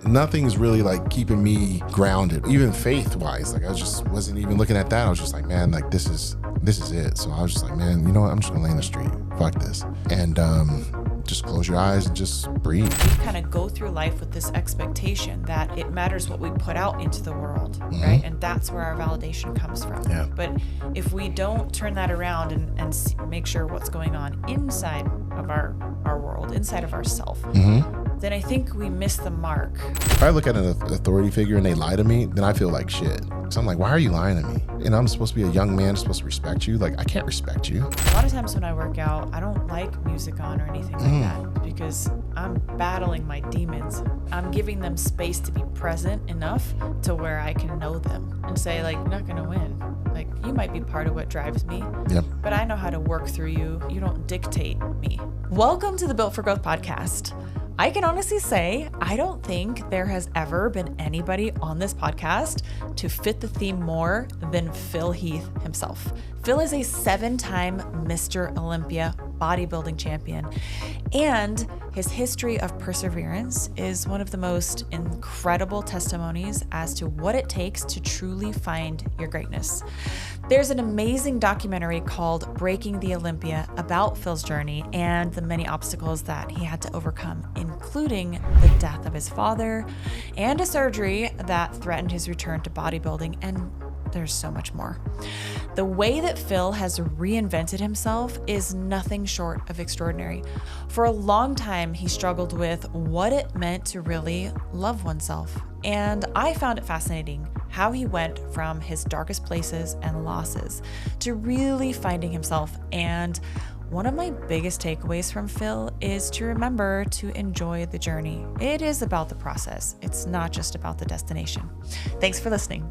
nothing's really like keeping me grounded, even faith wise. Like I just wasn't even looking at that. I was just like, man, like this is it. So I was just like, man, you know what? I'm just gonna lay in the street. Fuck this. And just close your eyes and just breathe. We kind of go through life with this expectation that it matters what we put out into the world, right? And that's where our validation comes from. Yeah. But if we don't turn that around and make sure what's going on inside of our world, inside of ourself, then I think we miss the mark. If I look at an authority figure and they lie to me, then I feel like shit. So I'm like, why are you lying to me? And I'm supposed to be a young man, supposed to respect you. Like, I can't respect you. A lot of times when I work out, I don't like music on or anything like that because I'm battling my demons. I'm giving them space to be present enough to where I can know them and say, like, you're not gonna win. Like, you might be part of what drives me, but I know how to work through you. You don't dictate me. Welcome to the Built for Growth podcast. I can honestly say, I don't think there has ever been anybody on this podcast to fit the theme more than Phil Heath himself. Phil is a 7-time Mr. Olympia bodybuilding champion, and his history of perseverance is one of the most incredible testimonies as to what it takes to truly find your greatness. There's an amazing documentary called Breaking the Olympia about Phil's journey and the many obstacles that he had to overcome, including the death of his father and a surgery that threatened his return to bodybuilding, and there's so much more. The way that Phil has reinvented himself is nothing short of extraordinary. For a long time, he struggled with what it meant to really love oneself. And I found it fascinating how he went from his darkest places and losses to really finding himself. And one of my biggest takeaways from Phil is to remember to enjoy the journey. It is about the process. It's not just about the destination. Thanks for listening.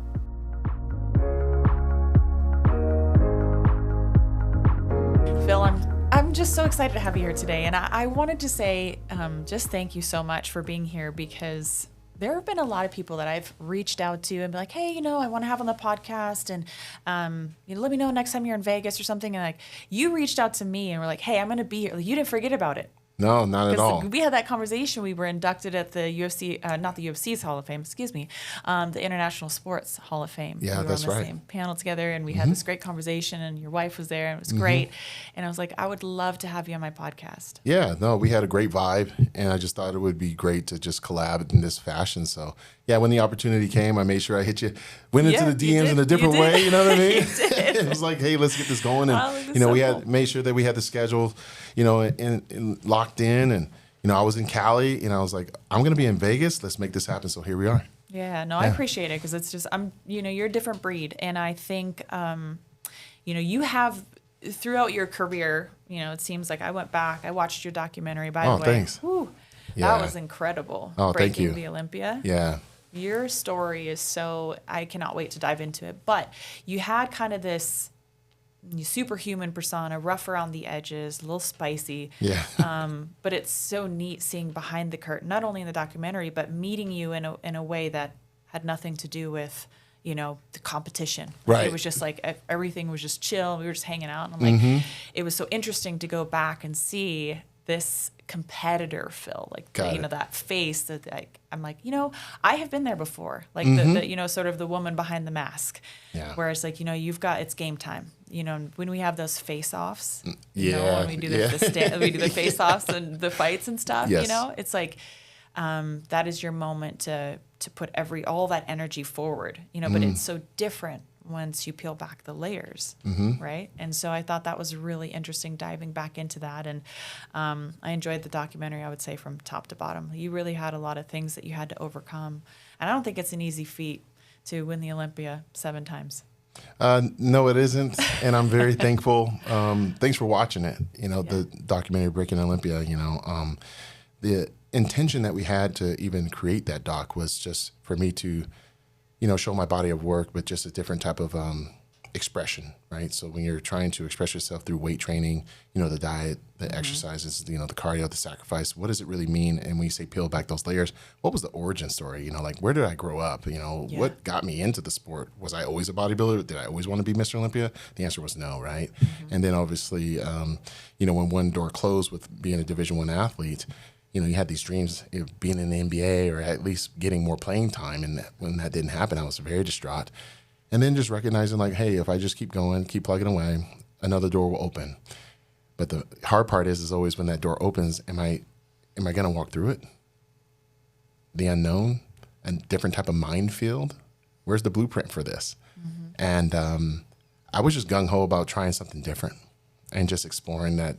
Phil, I'm just so excited to have you here today. And I wanted to say just thank you so much for being here, because there have been a lot of people that I've reached out to and be like, hey, I want to have on the podcast, and let me know next time you're in Vegas or something. And like, you reached out to me and were like, hey, I'm going to be here. Like, you didn't forget about it. No, not at all. We had that conversation. We were inducted at the UFC, not the UFC's Hall of Fame, excuse me, the International Sports Hall of Fame. Yeah, we were that's on the right. same panel together, and we had this great conversation, and your wife was there, and it was great. And I was like, I would love to have you on my podcast. Yeah, no, we had a great vibe, and I just thought it would be great to just collab in this fashion. So, yeah, when the opportunity came, I made sure I hit you, went into the DMs in a different way, you know what I mean? It was like, hey, let's get this going. And, we had made sure that we had the schedule, in locked in. And, I was in Cali, and I was like, I'm going to be in Vegas. Let's make this happen. So here we are. Yeah, no, I appreciate it, because it's just, you're a different breed. And I think, you have, throughout your career, it seems like I went back, I watched your documentary, by the way. Thanks. Whew, yeah. That was incredible. Oh, thank you. Breaking the Olympia. Yeah. Your story is I cannot wait to dive into it. But you had kind of this superhuman persona, rough around the edges, a little spicy. Yeah. But it's so neat seeing behind the curtain, not only in the documentary, but meeting you in a way that had nothing to do with, the competition. Right. It was just like everything was just chill. We were just hanging out. And I'm like, it was so interesting to go back and see this competitor Phil, like that face that I'm like, I have been there before, like the sort of the woman behind the mask. Yeah. Whereas like it's game time. When we have those face-offs, when we do we do the face-offs and the fights and stuff. Yes. It's like that is your moment to put all that energy forward. But it's so different once you peel back the layers, right? And so I thought that was really interesting, diving back into that. And I enjoyed the documentary, I would say, from top to bottom. You really had a lot of things that you had to overcome. And I don't think it's an easy feat to win the Olympia 7 times. No, it isn't. And I'm very thankful. Thanks for watching it. The documentary Breaking Olympia, the intention that we had to even create that doc was just for me to show my body of work, but just a different type of expression, right? So when you're trying to express yourself through weight training, the diet, the exercises, the cardio, the sacrifice, what does it really mean? And when you say peel back those layers, what was the origin story? Like, where did I grow up? What got me into the sport? Was I always a bodybuilder? Did I always want to be Mr. Olympia? The answer was no, right? And then obviously, when one door closed with being a Division I athlete, you had these dreams of being in the NBA or at least getting more playing time. And when that didn't happen, I was very distraught. And then just recognizing like, hey, if I just keep going, keep plugging away, another door will open. But the hard part is always when that door opens, am I going to walk through it? The unknown, a different type of minefield. Where's the blueprint for this? And I was just gung-ho about trying something different and just exploring that,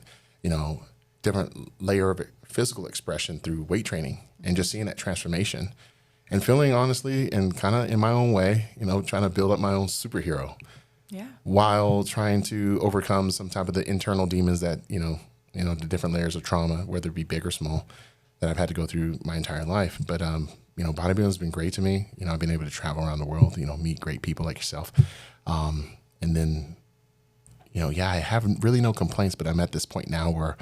different layer of physical expression through weight training and just seeing that transformation and feeling honestly and kind of in my own way, trying to build up my own superhero. Yeah. While trying to overcome some type of the internal demons that, the different layers of trauma, whether it be big or small, that I've had to go through my entire life. But, bodybuilding has been great to me. I've been able to travel around the world, meet great people like yourself. And then, I have really no complaints, but I'm at this point now where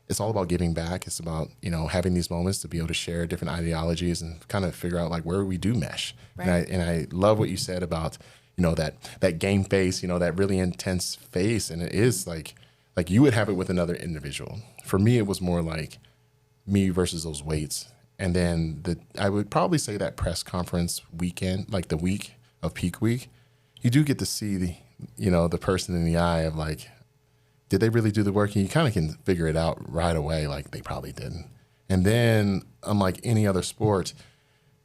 it's all about giving back. It's about, having these moments to be able to share different ideologies and kind of figure out like where we do mesh. Right. And I love what you said about, that game face, that really intense face. And it is like you would have it with another individual. For me, it was more like me versus those weights. And then I would probably say that press conference weekend, like the week of peak week, you do get to see the person in the eye of like, did they really do the work? And you kind of can figure it out right away. Like they probably didn't. And then unlike any other sport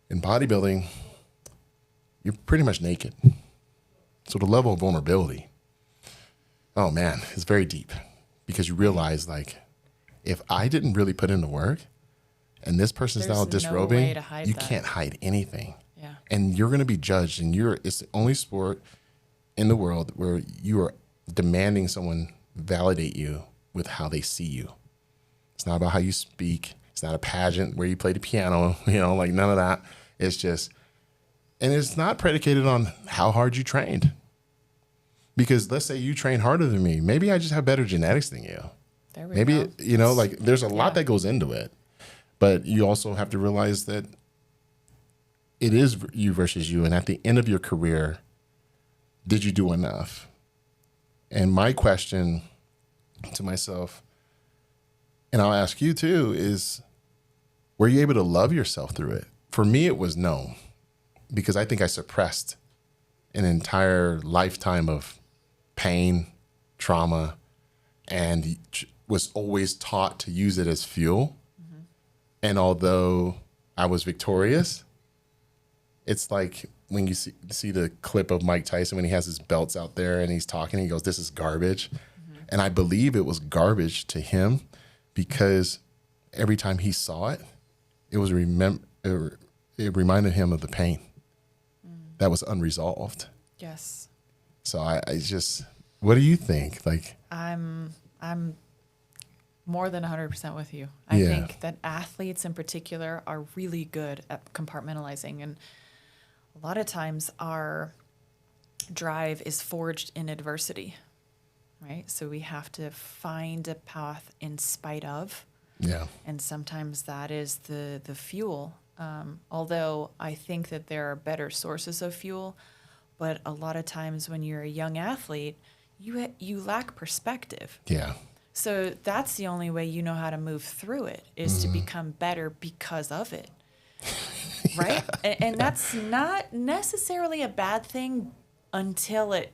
in bodybuilding, you're pretty much naked. So the level of vulnerability, oh man, it's very deep because you realize like, if I didn't really put in the work and this person's now disrobing, you can't hide anything. Yeah. And you're going to be judged and it's the only sport in the world where you are demanding someone validate you with how they see you. It's not about how you speak. It's not a pageant where you play the piano, like none of that. It's just, and it's not predicated on how hard you trained. Because let's say you train harder than me. Maybe I just have better genetics than you. There we Maybe, go. like there's a lot that goes into it. But you also have to realize that it is you versus you. And at the end of your career, did you do enough? And my question to myself, and I'll ask you too, is were you able to love yourself through it? For me, it was no, because I think I suppressed an entire lifetime of pain, trauma, and was always taught to use it as fuel. Mm-hmm. And although I was victorious, it's like when you see the clip of Mike Tyson when he has his belts out there and he's talking, he goes, "This is garbage." Mm-hmm. And I believe it was garbage to him because every time he saw it, it reminded him of the pain that was unresolved. Yes. So I just, what do you think? Like, I'm more than 100% with you. I think that athletes in particular are really good at compartmentalizing, and a lot of times our drive is forged in adversity, right? So we have to find a path in spite of. Yeah. And sometimes that is the fuel. Although I think that there are better sources of fuel, but a lot of times when you're a young athlete, you lack perspective. Yeah. So that's the only way you know how to move through it is to become better because of it. Right? And that's not necessarily a bad thing until it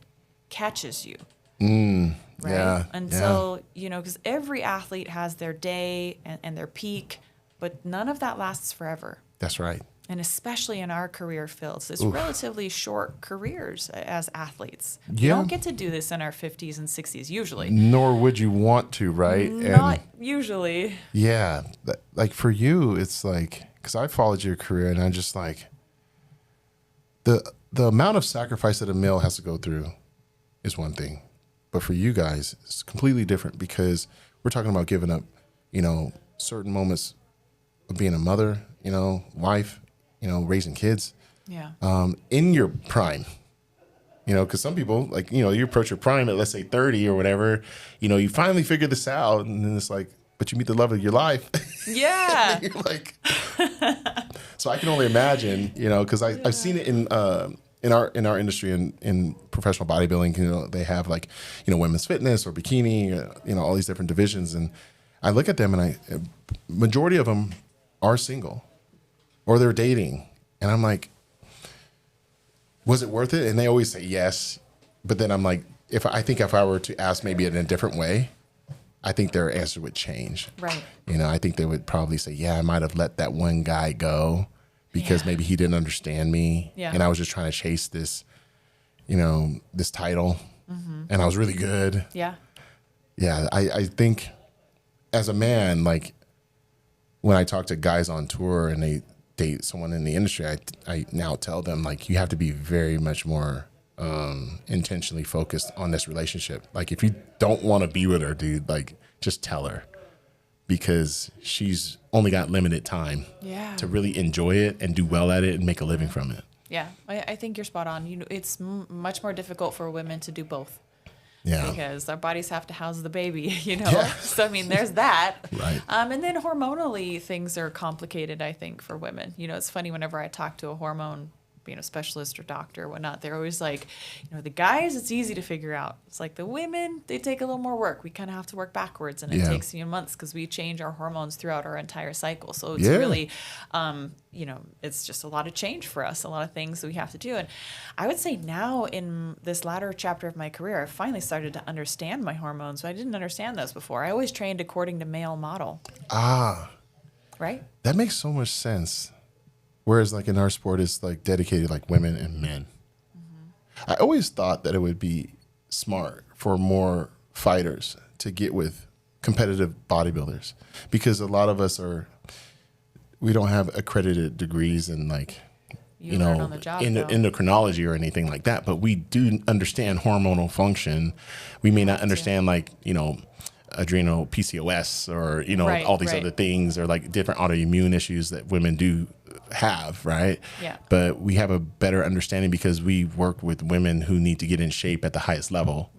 catches you. Right? Yeah. Until, because every athlete has their day and their peak, but none of that lasts forever. That's right. And especially in our career fields, it's relatively short careers as athletes. Yeah. We don't get to do this in our 50s and 60s usually. Nor would you want to, right? Not usually. Yeah. Like for you, it's like, because I followed your career and I'm just like, the amount of sacrifice that a male has to go through is one thing. But for you guys, it's completely different because we're talking about giving up, certain moments of being a mother, wife, raising kids. Yeah. In your prime, because some people like, you approach your prime at, let's say 30 or whatever, you finally figure this out and then it's like, but you meet the love of your life. Yeah. You're like, so I can only imagine, because I've seen it in our industry in professional bodybuilding, they have like, women's fitness or bikini, all these different divisions. And I look at them and majority of them are single or they're dating. And I'm like, was it worth it? And they always say yes. But then I'm like, if I were to ask maybe in a different way, I think their answer would change. Right. You know, I think they would probably say, yeah, I might have let that one guy go because maybe he didn't understand me. Yeah. And I was just trying to chase this, you know, this title. And I was really good. Yeah. Yeah. I think as a man, like when I talk to guys on tour and they date someone in the industry, I now tell them, like, you have to be very much more intentionally focused on this relationship. Like, if you don't want to be with her, dude, like, just tell her, because she's only got limited time to really enjoy it and do well at it and make a living from it. Yeah, I think you're spot on. You know, it's much more difficult for women to do both. Yeah. Because our bodies have to house the baby, you know? Yeah. So, I mean, there's that. Right. And then hormonally, things are complicated, I think, for women. You know, it's funny whenever I talk to a hormone, you know, specialist or doctor or whatnot, they're always like, you know, the guys, it's easy to figure out. It's like the women, they take a little more work. We kind of have to work backwards, and it takes months because we change our hormones throughout our entire cycle. So it's really, you know, it's just a lot of change for us, a lot of things that we have to do. And I would say now in this latter chapter of my career, I finally started to understand my hormones. So I didn't understand those before. I always trained according to male model. Right? That makes so much sense. Whereas, like, in our sport, it's like dedicated like women and men. I always thought that it would be smart for more fighters to get with competitive bodybuilders, because a lot of us we don't have accredited degrees in, like, you know, endocrinology or anything like that, but we do understand hormonal function. We may not understand, like, you know, adrenal PCOS or, you know, all these other things, or like different autoimmune issues that women do have, right? Yeah. But we have a better understanding because we work with women who need to get in shape at the highest level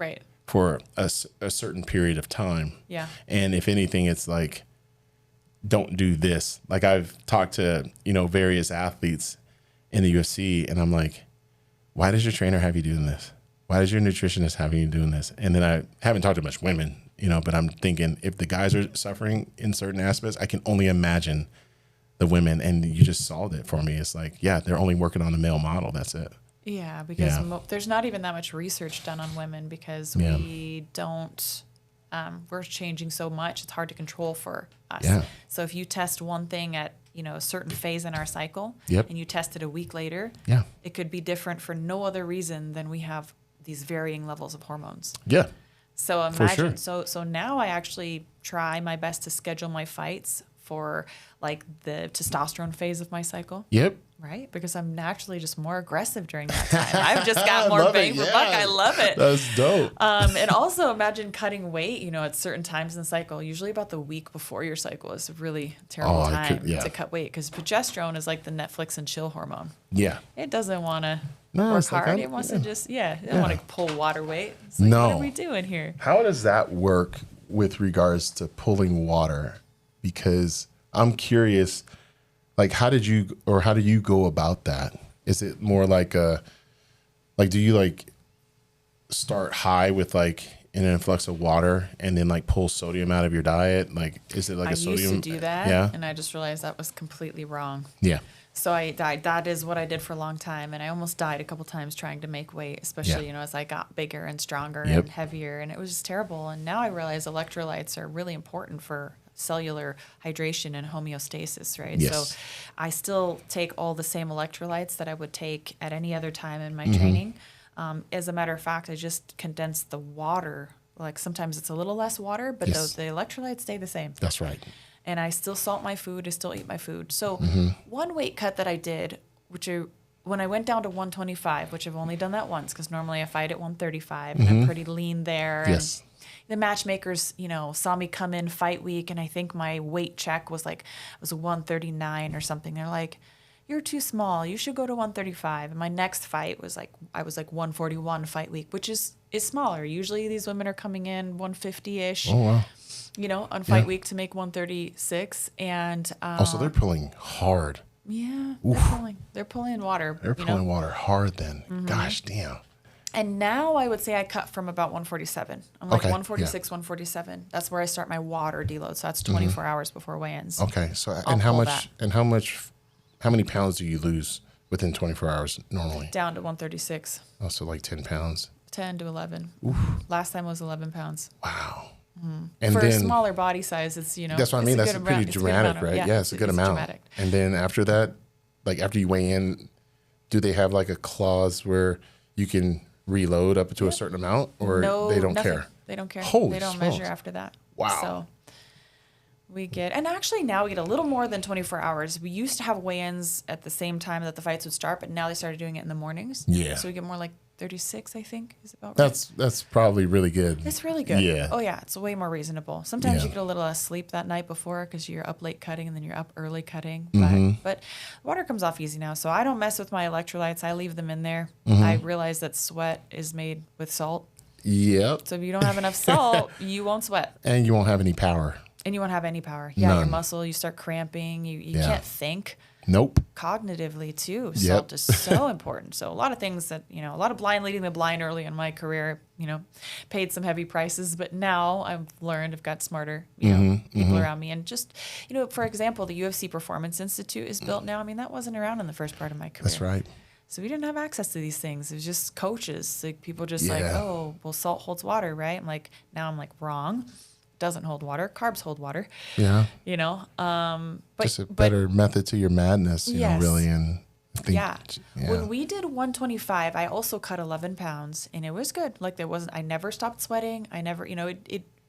for a certain period of time. Yeah. And if anything, it's like, don't do this. Like, I've talked to, you know, various athletes in the UFC, and I'm like, why does your trainer have you doing this? Why does your nutritionist have you doing this? And then I haven't talked to much women, you know, but I'm thinking, if the guys are suffering in certain aspects, I can only imagine the women. And you just solved it for me. It's like, yeah, they're only working on the male model. That's it. Yeah, because there's not even that much research done on women, because we don't, we're changing so much. It's hard to control for us. Yeah. So if you test one thing at, you know, a certain phase in our cycle, and you test it a week later, it could be different for no other reason than we have these varying levels of hormones. Yeah. So imagine, so now I actually try my best to schedule my fights for, like, the testosterone phase of my cycle. Yep. Right? Because I'm naturally just more aggressive during that time. I've just got more bang for buck. I love it. That's dope. And also imagine cutting weight, you know, at certain times in the cycle. Usually about the week before your cycle is a really terrible time to cut weight, because progesterone is like the Netflix and chill hormone. Yeah. It doesn't want to work hard. It wants to just, it doesn't want to pull water weight. It's like, what are we doing here? How does that work with regards to pulling water? Because I'm curious, like, how do you go about that? Is it more like do you, like, start high with, like, an influx of water and then, like, pull sodium out of your diet? Like, is it like a sodium? I used to do that, and I just realized that was completely wrong. Yeah. So that is what I did for a long time, and I almost died a couple times trying to make weight, especially, you know, as I got bigger and stronger and heavier, and it was just terrible. And now I realize electrolytes are really important for cellular hydration and homeostasis, right? Yes. So I still take all the same electrolytes that I would take at any other time in my training. As a matter of fact, I just condense the water. Like, sometimes it's a little less water, but the electrolytes stay the same. That's right. And I still salt my food. I still eat my food. So one weight cut that I did, when I went down to 125, which I've only done that once, because normally I fight at 135, and I'm pretty lean there. Yes. And the matchmakers, you know, saw me come in fight week, and I think my weight check was 139 or something. They're like, you're too small. You should go to 135. And my next fight was I was 141 fight week, which is smaller. Usually these women are coming in 150-ish. Oh, wow. You know, on fight week to make 136. And also, they're pulling hard. Yeah, they're pulling water. They're pulling water hard then. Gosh, damn. And now I would say I cut from about 147. I'm like Okay, 146, 147. That's where I start my water deload. So that's 24 hours before weigh-ins. Okay. So I'll pull that. how many pounds do you lose within 24 hours normally? Down to 136. Oh, so like 10 pounds. 10 to 11. Last time was 11 pounds. Wow. And For a then smaller body size, it's, you know. that's what I mean. That's pretty dramatic, right? Yeah, it's a good amount. Dramatic. And then after that, like after you weigh in, do they have like a clause where you can reload up to a certain amount, or No, they don't nothing. care? They don't care. Holy they don't smokes. measure after that. Wow. So we get, and actually now we get a little more than 24 hours. We used to have weigh-ins at the same time that the fights would start, but now they started doing it in the mornings. Yeah. So we get more like 36, I think, is about right. That's probably really good. It's really good. Yeah. Oh yeah, it's way more reasonable. Sometimes Yeah. you get a little less sleep that night before because you're up late cutting and then you're up early cutting. Mm-hmm. But water comes off easy now, so I don't mess with my electrolytes. I leave them in there. Mm-hmm. I realize that sweat is made with salt. Yep. So if you don't have enough salt, you won't sweat. And you won't have any power. And you won't have any power. Yeah, your None. muscle, you start cramping. You Yeah. can't think. Nope. Cognitively too, Yep. salt is so important. So a lot of things that, you know, a lot of blind leading the blind early in my career, you know, paid some heavy prices, but now I've learned, I've got smarter, you know, people around me. And just, you know, for example, the UFC Performance Institute is built now. I mean, that wasn't around in the first part of my career. That's right. So we didn't have access to these things. It was just coaches. Like people just like, Yeah. oh, well, salt holds water, right? Now I'm like, wrong. Doesn't hold water. Carbs hold water. Yeah. You know, but Just a better method to your madness, you Yes. know, really. And I think, yeah. When we did 125, I also cut 11 pounds and it was good. Like I never stopped sweating. I never, you know,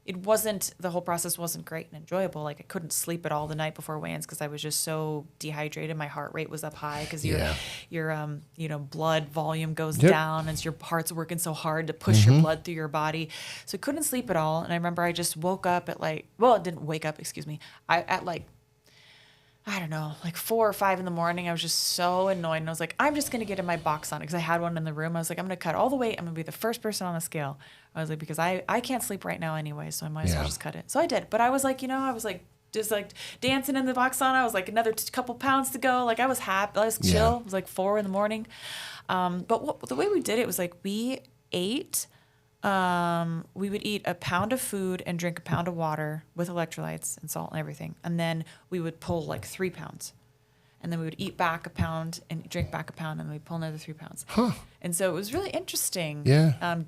it wasn't, the whole process wasn't great and enjoyable. Like I couldn't sleep at all the night before weigh-ins because I was just so dehydrated. My heart rate was up high because your you know, blood volume goes down as your heart's working so hard to push your blood through your body. So I couldn't sleep at all. And I remember I just woke up at I didn't wake up, excuse me. I don't know, like 4 or 5 in the morning. I was just so annoyed. And I was like, I'm just going to get in my box on it because I had one in the room. I was like, I'm going to cut all the weight. I'm going to be the first person on the scale. I was like, because I can't sleep right now anyway, so I might as well just cut it. So I did. But I was like, you know, just like dancing in the box on. I was like another couple pounds to go. Like I was happy. I was chill. Yeah. It was like 4 in the morning. But the way we did it was like we ate. We would eat a pound of food and drink a pound of water with electrolytes and salt and everything. And then we would pull like 3 pounds. And then we would eat back a pound and drink back a pound, and then we'd pull another 3 pounds. Huh. And so it was really interesting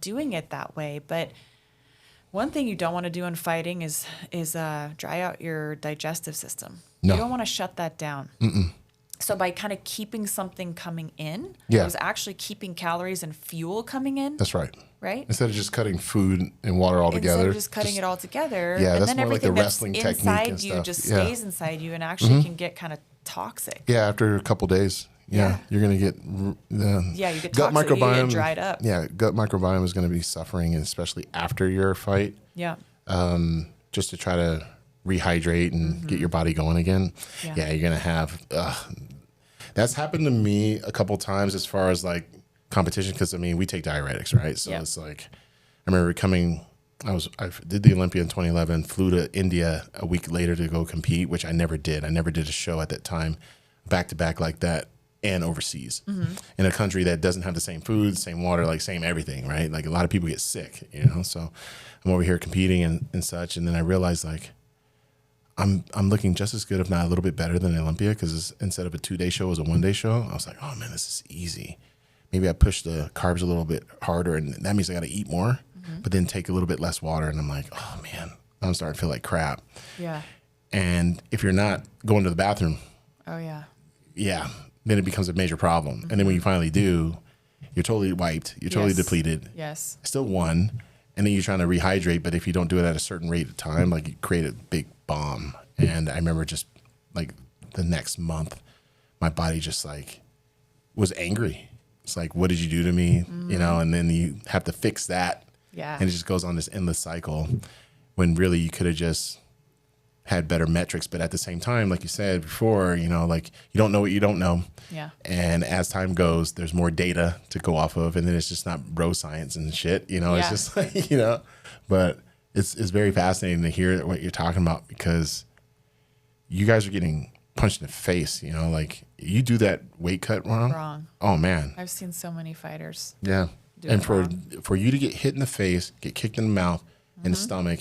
doing it that way. But one thing you don't want to do in fighting is dry out your digestive system. No. You don't want to shut that down. So by kind of keeping something coming in, Yeah. it was actually keeping calories and fuel coming in. That's right. Right? Instead of just cutting food and water all together. Instead of just cutting it all together. Yeah, and that's then more like the everything wrestling that's technique inside and you stuff. just Yeah. stays inside you and actually can get kind of toxic. Yeah, after a couple days. Yeah, you're going to get You get gut toxic, you microbiome get dried up. Yeah, gut microbiome is going to be suffering, and especially after your fight. Yeah. Just to try to rehydrate and get your body going again. Yeah, you're going to have that's happened to me a couple times as far as like competition, because I mean we take diuretics, right? So it's like I remember I did the Olympia in 2011, flew to India a week later to go compete, which I never did. I never did a show at that time, back to back like that, and overseas in a country that doesn't have the same food, same water, like same everything, right? Like a lot of people get sick, you know. So I'm over here competing and such, and then I realized like I'm looking just as good, if not a little bit better than Olympia, because instead of a 2-day show, it was a 1-day show. I was like, oh man, this is easy. Maybe I push the carbs a little bit harder, and that means I got to eat more, but then take a little bit less water. And I'm like, oh man, I'm starting to feel like crap. Yeah. And if you're not going to the bathroom, Oh, yeah. then it becomes a major problem. And then when you finally do, you're totally wiped. You're totally depleted. Yes. Still won. And then you're trying to rehydrate, but if you don't do it at a certain rate of time, like you create a big bomb. And I remember just like the next month, my body just like was angry. It's like, what did you do to me? You know, and then you have to fix that. Yeah. And it just goes on this endless cycle when really you could have just had better metrics. But at the same time, like you said before, you know, like you don't know what you don't know. Yeah. And as time goes, there's more data to go off of. And then it's just not bro science and shit, you know, it's just like, you know, but it's very fascinating to hear what you're talking about, because you guys are getting punched in the face, you know, like you do that weight cut wrong. Wrong. Oh man. I've seen so many fighters. Yeah. do and it wrong. for you to get hit in the face, get kicked in the mouth, in the stomach,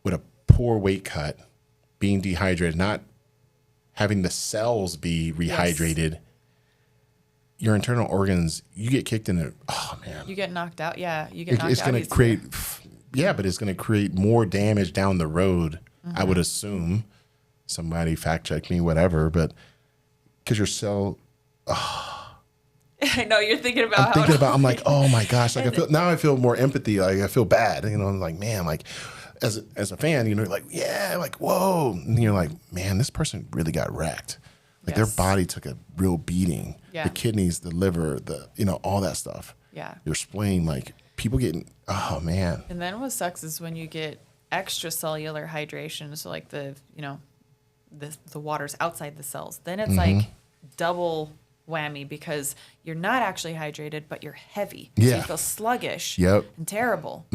with a poor weight cut, being dehydrated, not having the cells be rehydrated, your internal organs, you get kicked in it. Oh man, You get knocked out. Yeah, you get knocked out. it's going to create, but it's going to create more damage down the road. I would assume. Somebody fact check me, whatever, but because your cell. I know you're thinking about. I'm like, oh my gosh, like I feel more empathy. Like I feel bad, I'm like, man, like as a fan, like, yeah, like, whoa, and you're like, man, this person really got wrecked. Like their body took a real beating. Yeah. The kidneys, the liver, all that stuff. Yeah. Your spleen, like people getting, oh man. And then what sucks is when you get extracellular hydration, so like the water's outside the cells, then it's like double whammy because you're not actually hydrated, but you're heavy. Yeah. So you feel sluggish Yep. and terrible.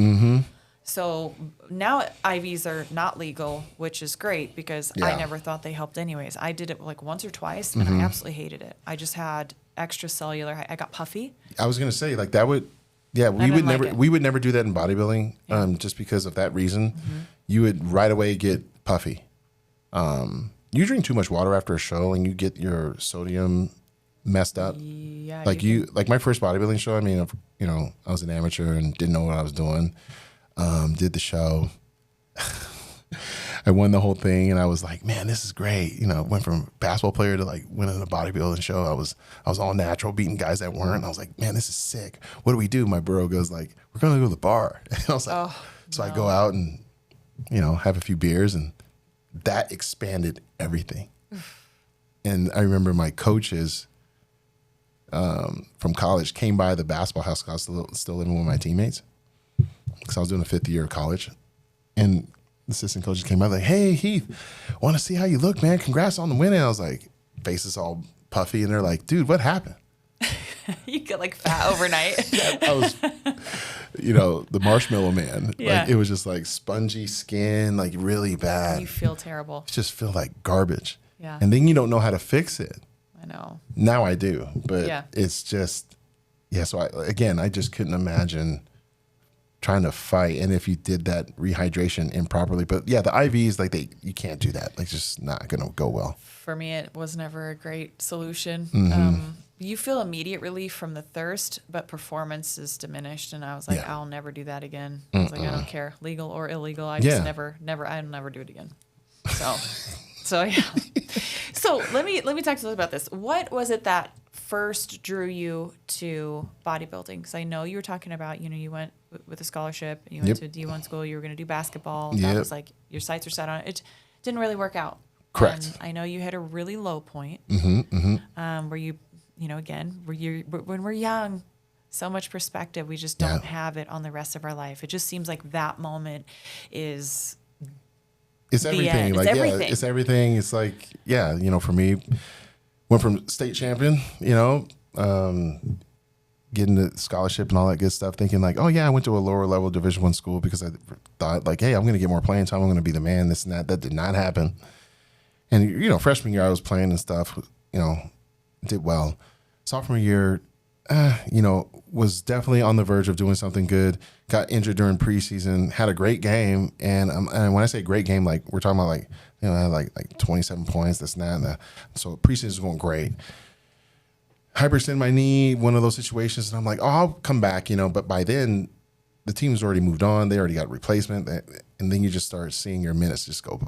So now IVs are not legal, which is great because I never thought they helped anyways. I did it like once or twice and I absolutely hated it. I just had extracellular. I got puffy. I was going to say like that would, we would never do that in bodybuilding just because of that reason. You would right away get puffy. You drink too much water after a show and you get your sodium messed up. Yeah. Like my first bodybuilding show, I mean, I was an amateur and didn't know what I was doing. Did the show. I won the whole thing and I was like, man, this is great. Went from basketball player to like winning a bodybuilding show. I was all natural, beating guys that weren't. And I was like, man, this is sick. What do we do? My bro goes like, we're going to go to the bar. And I was like, I go out and, have a few beers and that expanded everything. And I remember my coaches from college came by the basketball house because I was still living with my teammates because I was doing a 5th year of college. And the assistant coaches came by like, hey, Heath, want to see how you look, man. Congrats on the win. And I was like, faces all puffy. And they're like, dude, what happened? You get like fat overnight. I was, the marshmallow man. Yeah. Like, it was just like spongy skin, like really bad. You feel terrible. It just feel like garbage. Yeah. And then you don't know how to fix it. I know. Now I do, but it's just, so I just couldn't imagine trying to fight. And if you did that rehydration improperly, but the IVs, like you can't do that. Like, it's just not going to go well. For me, it was never a great solution. You feel immediate relief from the thirst, but performance is diminished. And I was like, I'll never do that again. I was like, I don't care, legal or illegal. I just never, I'll never do it again. So yeah. So let me talk to you about this. What was it that first drew you to bodybuilding? Because I know you were talking about, you went with a scholarship, and you went to D1 school, you were going to do basketball. That was like your sights were set on it. It didn't really work out. Correct. And I know you had a really low point where you, again, when we're young, so much perspective, we just don't have it on the rest of our life. It just seems like that moment is... It's everything. Like, everything. It's everything. It's like, for me, went from state champion, getting the scholarship and all that good stuff, thinking like, oh yeah, I went to a lower level Division I school because I thought like, hey, I'm going to get more playing time. I'm going to be the man, this and that. That did not happen. And, freshman year I was playing and stuff, did well. Sophomore year, was definitely on the verge of doing something good. Got injured during preseason, had a great game. And when I say great game, like we're talking about like, I had like 27 points, this and that. And that. So preseason is going great. Hyperextend my knee, one of those situations. And I'm like, oh, I'll come back, But by then, the team's already moved on. They already got a replacement. And then you just start seeing your minutes just go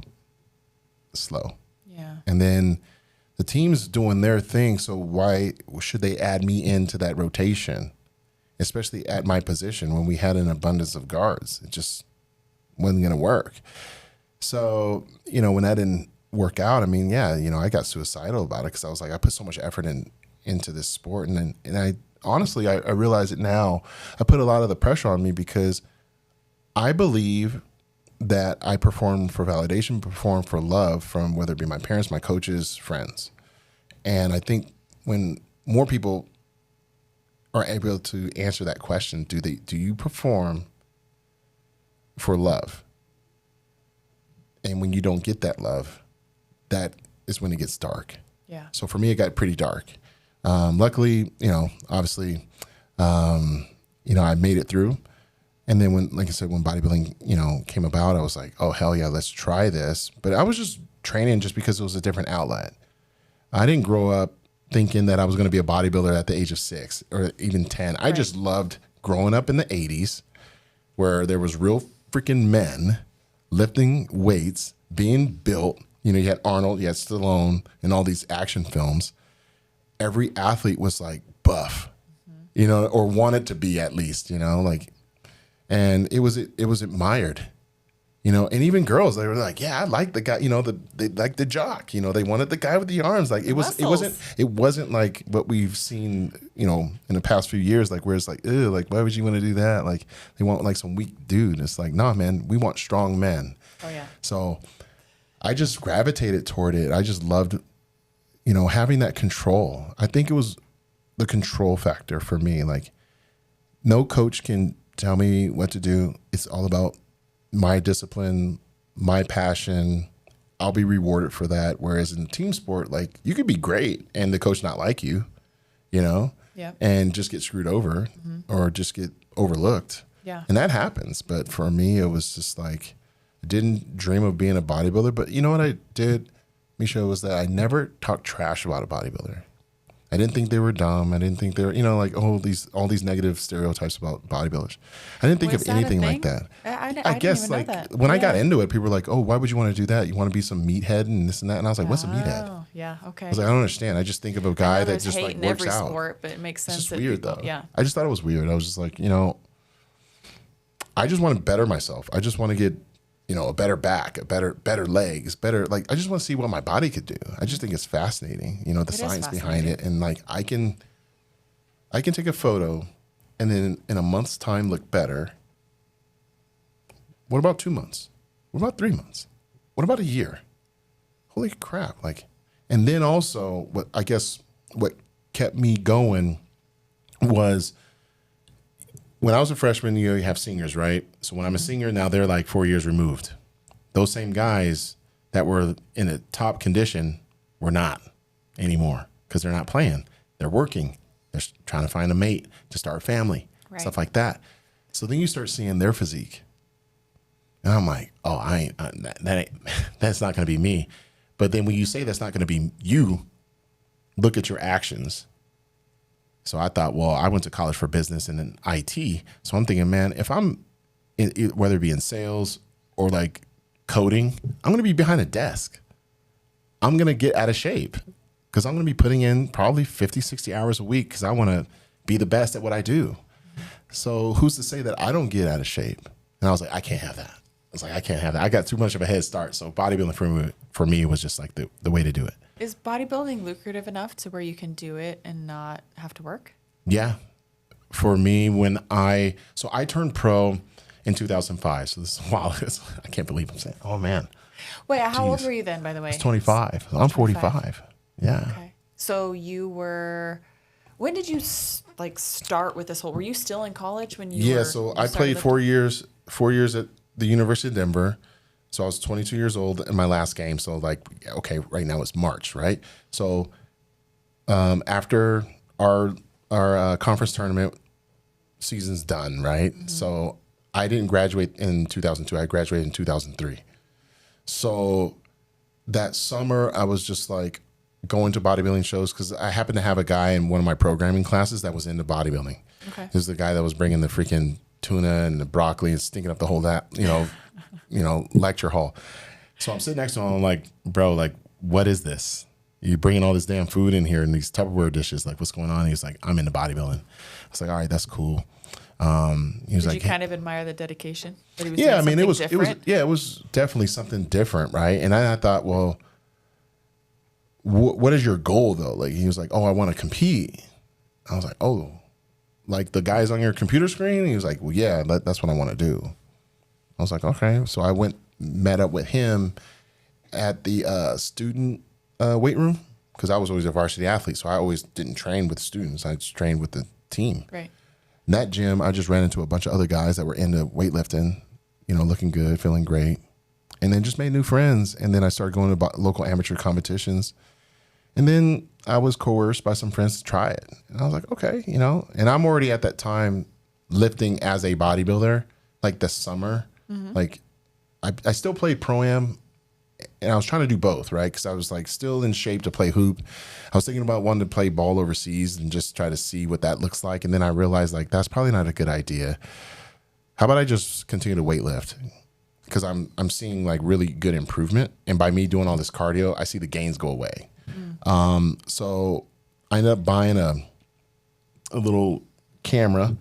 slow. Yeah. And then the team's doing their thing, so why should they add me into that rotation, especially at my position when we had an abundance of guards? It just wasn't going to work. So, when that didn't work out, I mean, I got suicidal about it because I was like, I put so much effort into this sport. And I honestly, I realize it now. I put a lot of the pressure on me because I believe that I perform for validation, perform for love from whether it be my parents, my coaches, friends. And I think when more people are able to answer that question, do you perform for love? And when you don't get that love, that is when it gets dark. Yeah. So for me, it got pretty dark. Luckily, obviously, I made it through. And then when, like I said, when bodybuilding, came about, I was like, oh, hell yeah, let's try this. But I was just training just because it was a different outlet. I didn't grow up thinking that I was going to be a bodybuilder at the age of 6 or even 10. I just loved growing up in the 80s where there was real freaking men lifting weights, being built. You had Arnold, you had Stallone, and all these action films. Every athlete was like buff, or wanted to be at least, and it was admired, and even girls, they were like, yeah, I like the guy, they like the jock, they wanted the guy with the arms. Like it wasn't like what we've seen, in the past few years, like where it's like, ew, like why would you want to do that? Like they want like some weak dude. It's like, nah, man, we want strong men. Oh yeah. So I just gravitated toward it. I just loved, having that control. I think it was the control factor for me. Like no coach can tell me what to do. It's all about my discipline, my passion. I'll be rewarded for that. Whereas in team sport, like you could be great and the coach not like you, and just get screwed over or just get overlooked. Yeah. And that happens. But for me, it was just like, I didn't dream of being a bodybuilder. But you know what I did, Miesha, was that I never talked trash about a bodybuilder. I didn't think they were dumb. I didn't think they were, like, all these negative stereotypes about bodybuilders. I didn't think of anything like that. I guess didn't even like know that. when I got into it, people were like, "Oh, why would you want to do that? You want to be some meathead and this and that?" And I was like, "What's a meathead?" Oh, yeah, okay. I was like, "I don't understand. I just think of a guy that just like in works every out." Sport, but it makes sense. It's just that weird people, though. Yeah. I just thought it was weird. I was just like, I just want to better myself. I just want to get, a better back, better legs, like I just want to see what my body could do. I just think it's fascinating, the science behind it, and like I can take a photo and then in a month's time look better. What about 2 months? What about 3 months? What about a year? Holy crap. Like, and then also what kept me going was when I was a freshman, you have seniors, right? So when I'm a senior now, they're like 4 years removed. Those same guys that were in a top condition were not anymore because they're not playing. They're working. They're trying to find a mate to start a family, stuff like that. So then you start seeing their physique. And I'm like, oh, that's not going to be me. But then when you say that's not going to be you, look at your actions. So I thought, well, I went to college for business and then IT. So I'm thinking, man, if I'm whether it be in sales or like coding, I'm going to be behind a desk. I'm going to get out of shape because I'm going to be putting in probably 50, 60 hours a week because I want to be the best at what I do. So who's to say that I don't get out of shape? And I was like, I can't have that. I can't have that. I got too much of a head start. So bodybuilding for me was just like the way to do it. Is bodybuilding lucrative enough to where you can do it and not have to work? Yeah. For me, I turned pro in 2005. So this is wild. I can't believe I'm saying, oh man. Wait, how old were you then, by the way? I was 25. I'm 45. Yeah. Okay. So when did you start with this whole, were you still in college when you so I played 4 years at the University of Denver. So I was 22 years old in my last game. So right now it's March, right? So after our conference tournament season's done, right? Mm-hmm. So I didn't graduate in 2002. I graduated in 2003. So that summer I was just like going to bodybuilding shows because I happened to have a guy in one of my programming classes that was into bodybuilding. Okay. He was the guy that was bringing the freaking tuna and the broccoli and stinking up the whole lecture hall. So I'm sitting next to him. I'm like, bro, like, what is this? You bringing all this damn food in here in these Tupperware dishes? Like, what's going on? He's like, I'm into bodybuilding. I was like, all right, that's cool. Did you kind of admire the dedication? That he was yeah, I mean, it was definitely something different, right? And I thought, well, what is your goal though? Like, he was like, oh, I want to compete. I was like, oh, like the guys on your computer screen? And he was like, well, yeah, that's what I want to do. I was like, okay. So I met up with him at the student weight room because I was always a varsity athlete. So I always didn't train with students. I just trained with the team. Right. In that gym, I just ran into a bunch of other guys that were into weightlifting, looking good, feeling great, and then just made new friends. And then I started going to local amateur competitions. And then I was coerced by some friends to try it. And I was like, okay, and I'm already at that time lifting as a bodybuilder, like the summer, like I still played Pro-Am, and I was trying to do both, right? Because I was like still in shape to play hoop. I was thinking about wanting to play ball overseas and just try to see what that looks like. And then I realized like that's probably not a good idea. How about I just continue to weightlift? Because I'm seeing like really good improvement, and by me doing all this cardio, I see the gains go away. So I ended up buying a little camera,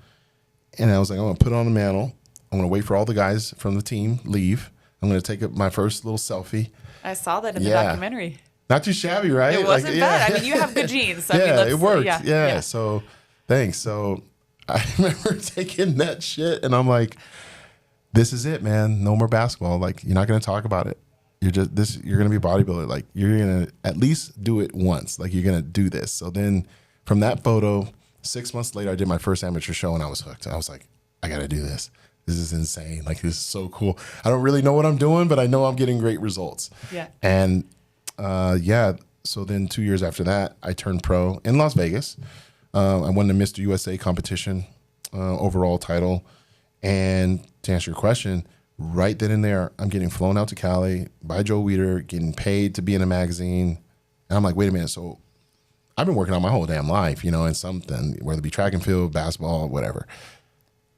and I was like, I'm gonna put it on the mantle. I'm gonna wait for all the guys from the team leave. I'm gonna take up my first little selfie. I saw that in the documentary. Not too shabby, right? It wasn't bad. I mean, you have good genes. So I mean, it worked. Yeah. So thanks. So I remember taking that shit, and I'm like, this is it, man. No more basketball. Like, you're not gonna talk about it. You're gonna be a bodybuilder. Like, you're gonna at least do it once. Like, you're gonna do this. So then from that photo, 6 months later, I did my first amateur show, and I was hooked. I was like, I gotta do this. This is insane. Like, this is so cool. I don't really know what I'm doing, but I know I'm getting great results. Yeah. And so then 2 years after that, I turned pro in Las Vegas. I won the Mr. USA competition, overall title. And to answer your question, right then and there, I'm getting flown out to Cali by Joe Weider, getting paid to be in a magazine. And I'm like, wait a minute. So I've been working on my whole damn life, in something, whether it be track and field, basketball, whatever.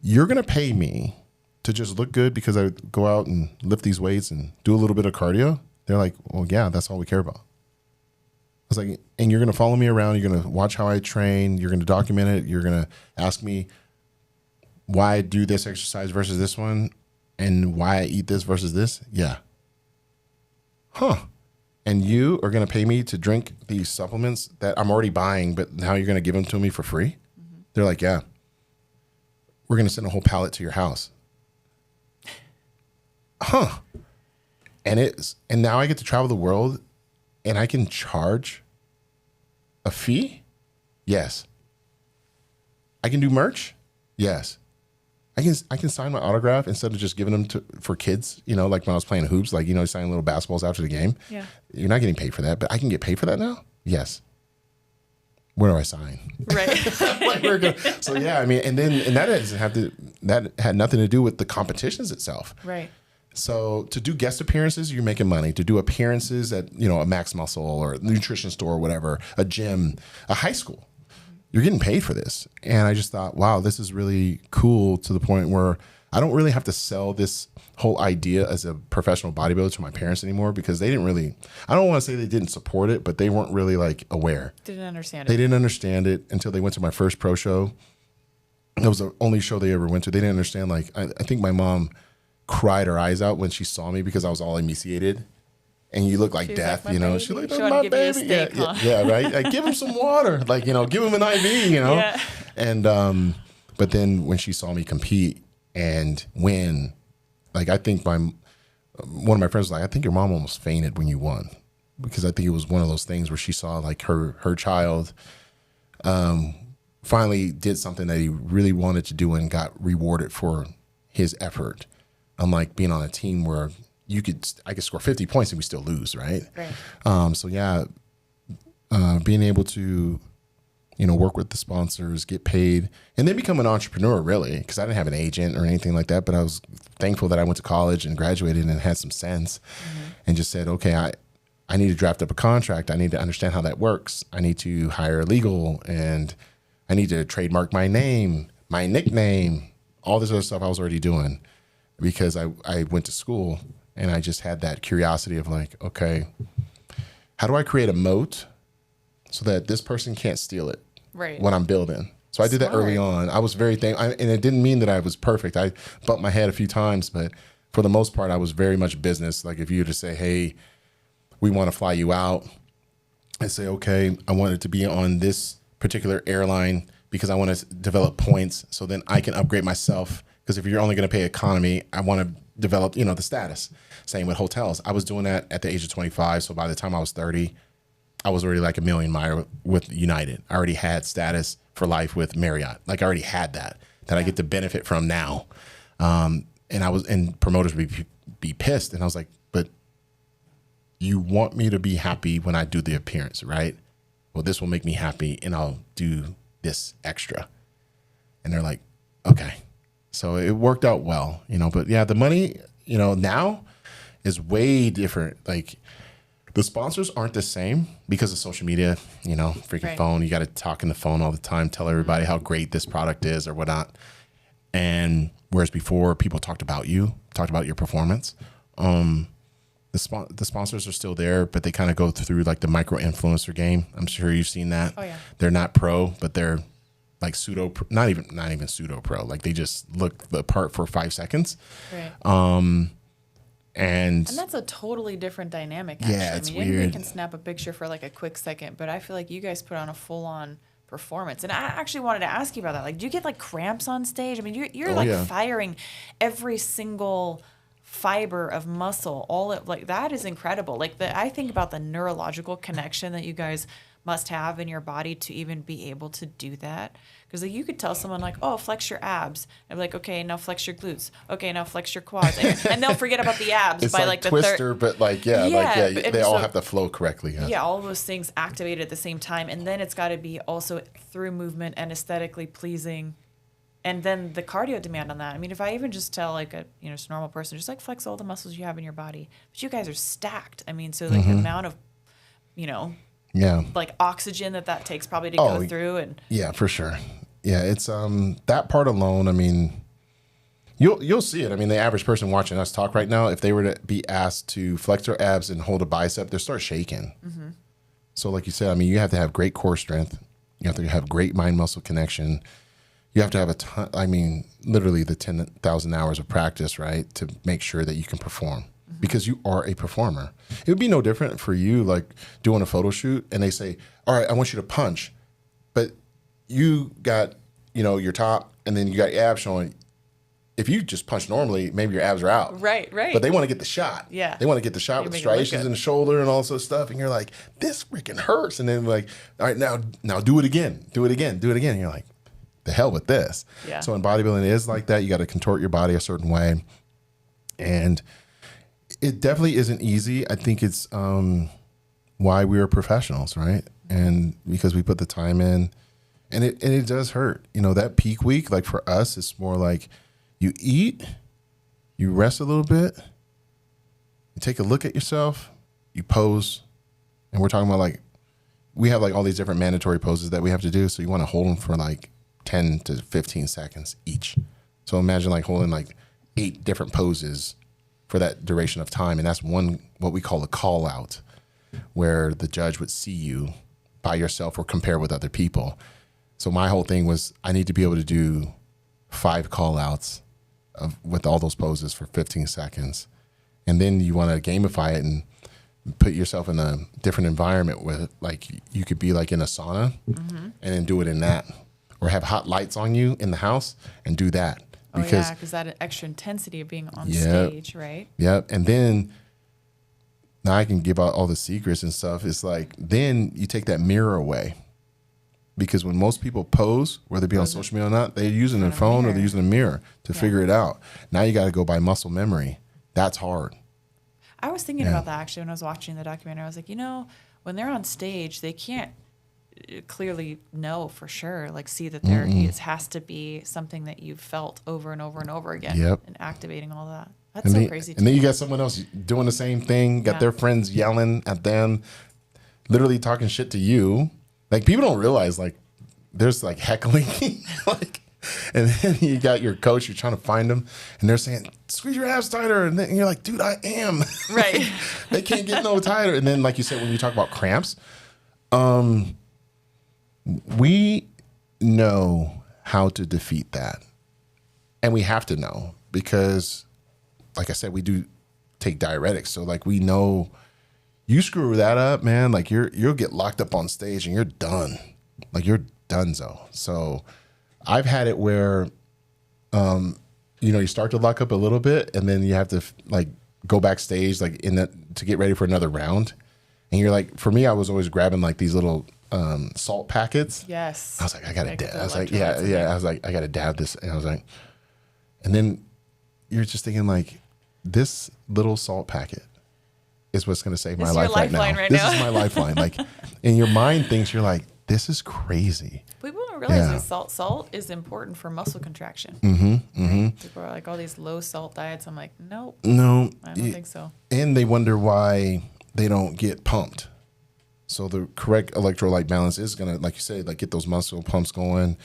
You're going to pay me to just look good because I go out and lift these weights and do a little bit of cardio? They're like, well, yeah, that's all we care about. I was like, and you're going to follow me around. You're going to watch how I train. You're going to document it. You're going to ask me why I do this exercise versus this one and why I eat this versus this. Yeah. Huh. And you are going to pay me to drink these supplements that I'm already buying, but now you're going to give them to me for free? They're like, yeah. We're going to send a whole pallet to your house. Huh. And now I get to travel the world and I can charge a fee? Yes. I can do merch? Yes. I can sign my autograph instead of just giving them for kids, like when I was playing hoops, like, signing little basketballs after the game. Yeah. You're not getting paid for that, but I can get paid for that now? Yes. Where do I sign? Right. So yeah, I mean, and that had nothing to do with the competitions itself. Right. So to do guest appearances, you're making money. To do appearances at, a Max Muscle or a nutrition store or whatever, a gym, a high school, you're getting paid for this. And I just thought, wow, this is really cool to the point where I don't really have to sell this whole idea as a professional bodybuilder to my parents anymore because they didn't really, I don't want to say they didn't support it, but they weren't really like aware. Didn't understand it. They didn't understand it until they went to my first pro show. That was the only show they ever went to. They didn't understand. Like, I think my mom cried her eyes out when she saw me because I was all emaciated. And you look like death, like, She's like, that's my baby. Steak, yeah, right. Like, give him some water. Like, give him an IV, Yeah. And, but then when she saw me compete and win, like, I think one of my friends was like, I think your mom almost fainted when you won. Because I think it was one of those things where she saw like her child finally did something that he really wanted to do and got rewarded for his effort. Unlike being on a team where I could score 50 points and we still lose, right? Right. So yeah, being able to, work with the sponsors, get paid, and then become an entrepreneur, really, because I didn't have an agent or anything like that. But I was thankful that I went to college and graduated and had some sense, and just said, okay, I need to draft up a contract. I need to understand how that works. I need to hire legal, and I need to trademark my name, my nickname, all this other stuff I was already doing because I went to school. And I just had that curiosity of like, okay, how do I create a moat so that this person can't steal it when I'm building? So I did that early on. I was very and it didn't mean that I was perfect. I bumped my head a few times, but for the most part, I was very much business. Like if you were to say, hey, we want to fly you out, I say, okay, I want it to be on this particular airline because I want to develop points so then I can upgrade myself. Because if you're only going to pay economy, I want to develop, the status. Same with hotels. I was doing that at the age of 25. So by the time I was 30, I was already like a million mile with United. I already had status for life with Marriott. Like I already had that I get to benefit from now. And promoters would be pissed. And I was like, but you want me to be happy when I do the appearance, right? Well, this will make me happy and I'll do this extra. And they're like, Okay. So it worked out well, but yeah, the money, now is way different. Like the sponsors aren't the same because of social media, freaking Right. phone. You got to talk in the phone all the time, tell everybody how great this product is or whatnot. And whereas before people talked about your performance, the sponsors are still there, but they kind of go through like the micro influencer game. I'm sure you've seen that. Oh yeah. They're not pro, but they're like not even pseudo pro. Like they just look the part for 5 seconds. Right. And that's a totally different dynamic. Actually. Yeah, it's anybody weird. can snap a picture for like a quick second, but I feel like you guys put on a full on performance. And I actually wanted to ask you about that. Like, do you get like cramps on stage? I mean, you're like firing every single fiber of muscle. Like that is incredible. Like I think about the neurological connection that you guys must have in your body to even be able to do that. Because like, you could tell someone like, oh, flex your abs. And be like, okay, now flex your glutes. Okay, now flex your quads. And they'll forget about the abs it's by like the Twister, but they all have to flow correctly. Yeah, all those things activated at the same time. And then it's got to be also through movement and aesthetically pleasing. And then the cardio demand on that. I mean, if I even just tell like a just normal person, just like flex all the muscles you have in your body. But you guys are stacked. I mean, so like the amount of, like oxygen that takes probably to go through. And yeah, for sure. Yeah, it's that part alone. I mean, you'll see it. I mean, the average person watching us talk right now, if they were to be asked to flex their abs and hold a bicep, they'll start shaking. Mm-hmm. So like you said, I mean, you have to have great core strength. You have to have great mind-muscle connection. You have to have a ton, I mean, literally the 10,000 hours of practice, right, to make sure that you can perform. Mm-hmm. Because you are a performer. It would be no different for you, like doing a photo shoot, and they say, all right, I want you to punch. But you got, your top, and then you got your abs showing. If you just punch normally, maybe your abs are out. Right. But they want to get the shot. Yeah. They want to get the shot with striations in the shoulder and all this stuff. And you're like, this freaking hurts. And then like, all right, now do it again. Do it again. And you're like, the hell with this. Yeah. So in bodybuilding, it is like that. You got to contort your body a certain way. And it definitely isn't easy. I think it's why we are professionals, right? And because we put the time in. And it does hurt. That peak week, like for us, it's more like you eat, you rest a little bit, you take a look at yourself, you pose. And we're talking about like, we have like all these different mandatory poses that we have to do. So you want to hold them for like 10 to 15 seconds each. So imagine like holding like 8 different poses for that duration of time. And that's what we call a call out, where the judge would see you by yourself or compare with other people. So my whole thing was I need to be able to do 5 call outs with all those poses for 15 seconds. And then you want to gamify it and put yourself in a different environment with like you could be like in a sauna and then do it in that. Or have hot lights on you in the house and do that. Because that extra intensity of being on stage, right? Yep. And then now I can give out all the secrets and stuff. It's like then you take that mirror away. Because when most people pose, whether it be on social media or not, they're using their phone or they're using a mirror to figure it out. Now you got to go by muscle memory. That's hard. I was thinking about that actually when I was watching the documentary. I was like, when they're on stage, they can't clearly know for sure, like see that it has to be something that you've felt over and over and over again. Yep. And activating all that. That's crazy. And then you got someone else doing the same thing, got their friends yelling at them, literally talking shit to you. Like people don't realize like there's like heckling, like, and then you got your coach, you're trying to find them and they're saying, squeeze your abs tighter. And then you're like, dude, I am. Right. They can't get no tighter. And then like you said, when you talk about cramps, we know how to defeat that. And we have to know because like I said, we do take diuretics. So like we know you screw that up, man, like you'll get locked up on stage and you're done. Like you're donezo. So I've had it where, you start to lock up a little bit and then you have to like go backstage like to get ready for another round. And you're like, for me, I was always grabbing like these little salt packets. Yes. I was like, I gotta dab. I was like, I was like, I gotta dab this. And I was like, and then you're just thinking like, this little salt packet is what's going to save my life right now. This is my lifeline. Like, in your mind thinks you're like, this is crazy. People don't realize that salt is important for muscle contraction. People are like, all these low salt diets. I'm like, nope. No. I don't think so. And they wonder why they don't get pumped. So the correct electrolyte balance is going to, like you said, like get those muscle pumps going.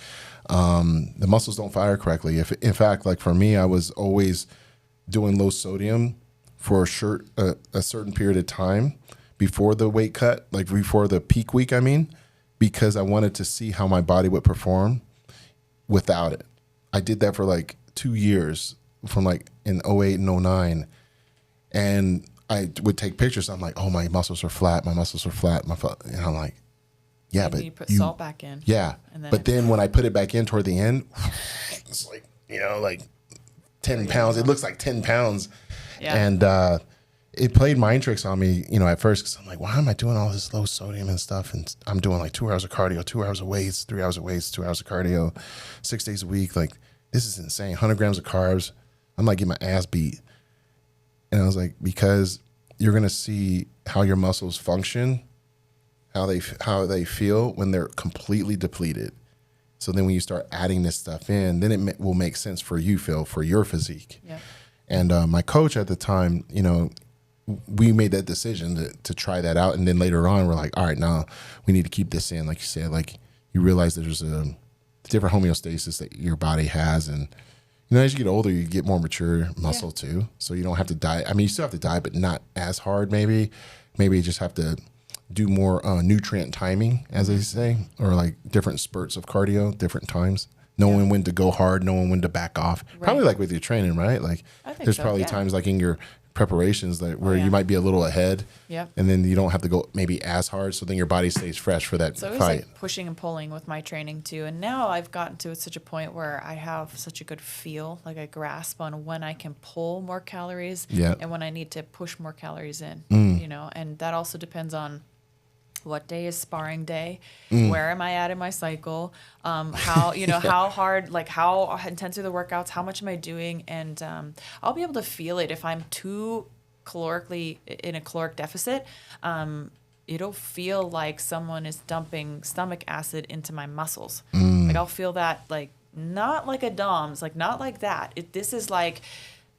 The muscles don't fire correctly. If in fact, like for me, I was always doing low sodium for a certain period of time before the weight cut, like before the peak week, I mean, because I wanted to see how my body would perform without it. I did that for like 2 years from like in 08 and 09. And I would take pictures. I'm like, oh, my muscles are flat. My muscles are flat. And I'm like, yeah, but you put salt back in. Yeah. But then when I put it back in toward the end, it's like, like 10 pounds. It looks like 10 pounds. Yeah. And it played mind tricks on me, at first, because I'm like, why am I doing all this low sodium and stuff? And I'm doing like 2 hours of cardio, 2 hours of weights, 3 hours of weights, 2 hours of cardio, 6 days a week. Like, this is insane. 100 grams of carbs. I'm like getting my ass beat. And I was like, because you're going to see how your muscles function, how they feel when they're completely depleted. So then when you start adding this stuff in, then it will make sense for you, Phil, for your physique. Yeah. And my coach at the time, we made that decision to try that out. And then later on, we're like, all right, now we need to keep this in. Like you said, like you realize there's a different homeostasis that your body has. And, as you get older, you get more mature muscle too. So you don't have to diet. I mean, you still have to diet, but not as hard maybe. Maybe you just have to do more nutrient timing, as they say, or like different spurts of cardio, different times. Knowing when to go hard, knowing when to back off. Right. Probably like with your training, right? Like there's probably times like in your preparations where you might be a little ahead, and then you don't have to go maybe as hard, so then your body stays fresh for that fight. Like pushing and pulling with my training too, and now I've gotten to such a point where I have such a good feel, like a grasp on when I can pull more calories and when I need to push more calories in, and that also depends on what day is sparring day, where am I at in my cycle, how how hard, like how intense are the workouts, how much am I doing, and I'll be able to feel it if I'm too calorically in a caloric deficit. It'll feel like someone is dumping stomach acid into my muscles. Like I'll feel that, like not like a DOMS, like not like that. This is like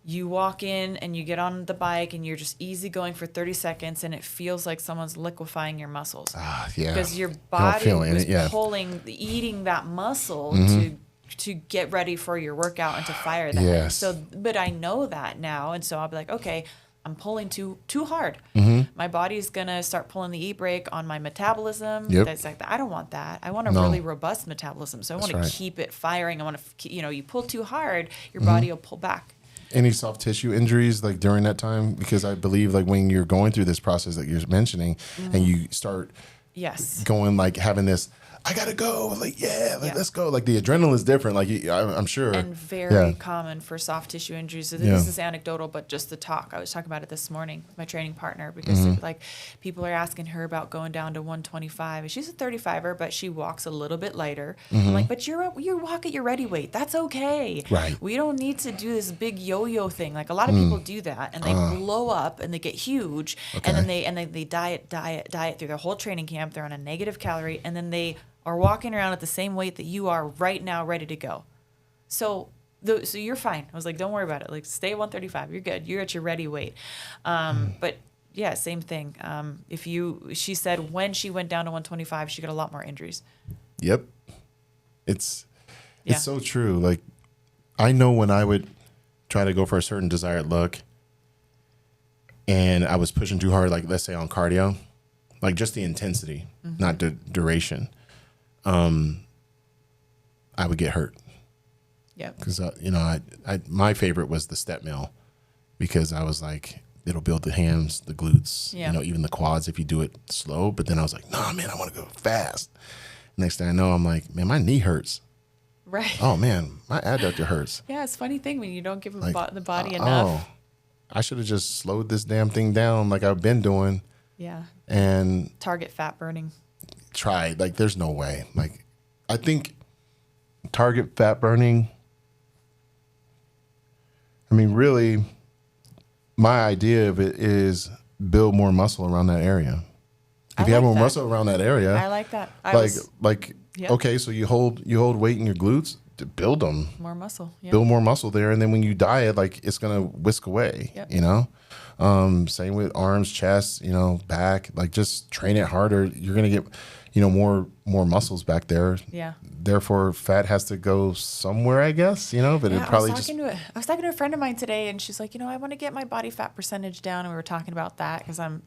you walk in and you get on the bike and you're just easy going for 30 seconds and it feels like someone's liquefying your muscles. Because your body is eating that muscle to get ready for your workout and to fire that. Yes. So, but I know that now, and so I'll be like, okay, I'm pulling too hard. My body's gonna start pulling the e-brake on my metabolism. That's like, I don't want that. I want a really robust metabolism. So I want to keep it firing. I want to, you pull too hard, your body will pull back. Any soft tissue injuries like during that time? Because I believe like when you're going through this process that you're mentioning and you start going like having this, I gotta go, like let's go. Like the adrenaline is different, like I'm sure. And very common for soft tissue injuries. So this is anecdotal, but just the talk. I was talking about it this morning with my training partner because like people are asking her about going down to 125. She's a 35er, but she walks a little bit lighter. I'm like, but you walk at your ready weight. That's okay. Right. We don't need to do this big yo-yo thing. Like a lot of people do that and they blow up and they get huge and then they diet through their whole training camp. They're on a negative calorie and then they are walking around at the same weight that you are right now, ready to go. So you're fine. I was like, don't worry about it. Like, stay at 135. You're good. You're at your ready weight. But yeah, same thing. She said when she went down to 125, she got a lot more injuries. Yep. It's so true. Like, I know when I would try to go for a certain desired look and I was pushing too hard, like let's say on cardio, like just the intensity, not the duration. I would get hurt. Yeah. Because, my favorite was the step mill because I was like, it'll build the hams, the glutes, even the quads if you do it slow. But then I was like, nah, man, I want to go fast. Next thing I know, I'm like, man, my knee hurts. Right. Oh, man, my adductor hurts. Yeah, it's a funny thing when you don't give the body enough. I should have just slowed this damn thing down like I've been doing. Yeah. And target fat burning. Try, like, there's no way. Like, I think target fat burning, I mean, really, my idea of it is build more muscle around that area. If you have more muscle around that area. I like that. Okay, so you hold weight in your glutes to build them. More muscle. Yep. Build more muscle there. And then when you diet, like it's going to whisk away, yep. you know? Same with arms, chest, you know, back, like just train it harder. You're going to get, you know, more muscles back there. Yeah. Therefore, fat has to go somewhere, I guess, you know, but it probably I was talking to a friend of mine today, and she's like, you know, I want to get my body fat percentage down. And we were talking about that because I'm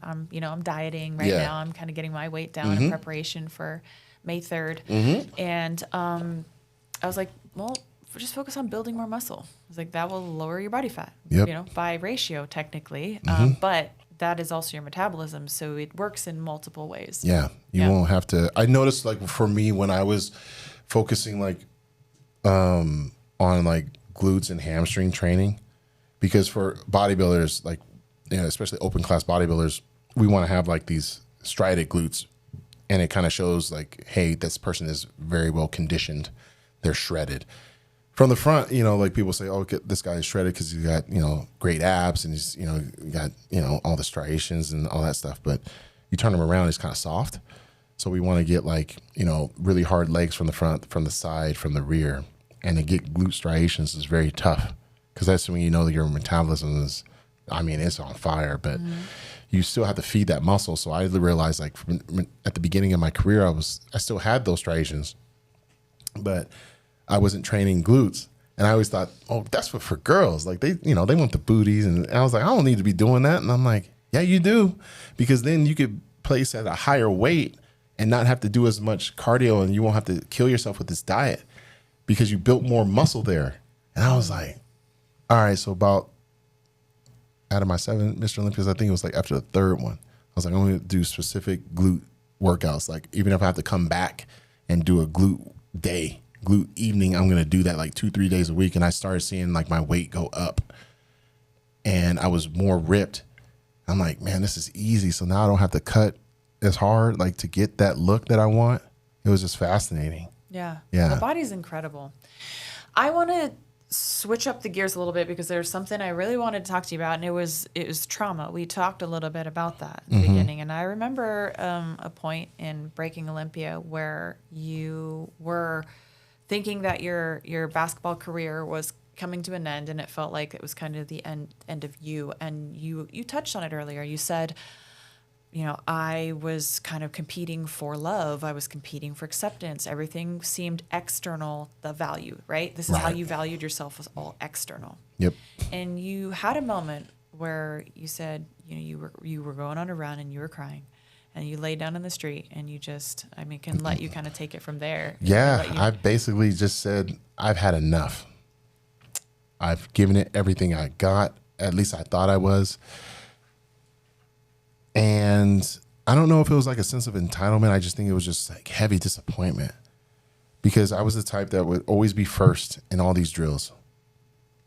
dieting right now. I'm kind of getting my weight down in preparation for May 3rd. And I was like, well, just focus on building more muscle. I was like, that will lower your body fat, you know, by ratio technically. But that is also your metabolism. So it works in multiple ways. Yeah. You won't have to. I noticed like for me, when I was focusing like on like glutes and hamstring training, because for bodybuilders, like, you know, especially open class bodybuilders, we want to have like these striated glutes, and it kind of shows like, hey, this person is very well conditioned. They're shredded. From the front, you know, like people say, oh, this guy is shredded because he's got, you know, great abs and he's, you know, got, you know, all the striations and all that stuff. But you turn him around, he's kind of soft. So we want to get like, you know, really hard legs from the front, from the side, from the rear. And to get glute striations is very tough because that's when you know that your metabolism is, I mean, it's on fire, but you still have to feed that muscle. So I realized like at the beginning of my career, I still had those striations, but I wasn't training glutes. And I always thought, oh, that's for girls. Like they, you know, they want the booties. And I was like, I don't need to be doing that. And I'm like, yeah, you do. Because then you could place at a higher weight and not have to do as much cardio, and you won't have to kill yourself with this diet because you built more muscle there. And I was like, all right, so about out of my 7 Mr. Olympias, I think it was like after the 3rd one, I was like, I'm going to do specific glute workouts. Like even if I have to come back and do a glute day, glute evening, I'm going to do that like 2-3 days a week. And I started seeing like my weight go up and I was more ripped. I'm like, man, this is easy. So now I don't have to cut as hard, like to get that look that I want. It was just fascinating. Yeah. Yeah. The body's incredible. I want to switch up the gears a little bit because there's something I really wanted to talk to you about, and it was trauma. We talked a little bit about that in the beginning, and I remember a point in Breaking Olympia where you were thinking that your basketball career was coming to an end, and it felt like it was kind of the end of you. And you touched on it earlier. You said, you know, I was kind of competing for love. I was competing for acceptance. Everything seemed external, the value, right? This is how you valued yourself, was all external. Yep. And you had a moment where you said, you know, you were going on a run and you were crying. And you laid down in the street and you just, I mean, can let you kind of take it from there. Yeah, I basically just said, I've had enough. I've given it everything I got. At least I thought I was. And I don't know if it was like a sense of entitlement. I just think it was just like heavy disappointment because I was the type that would always be first in all these drills.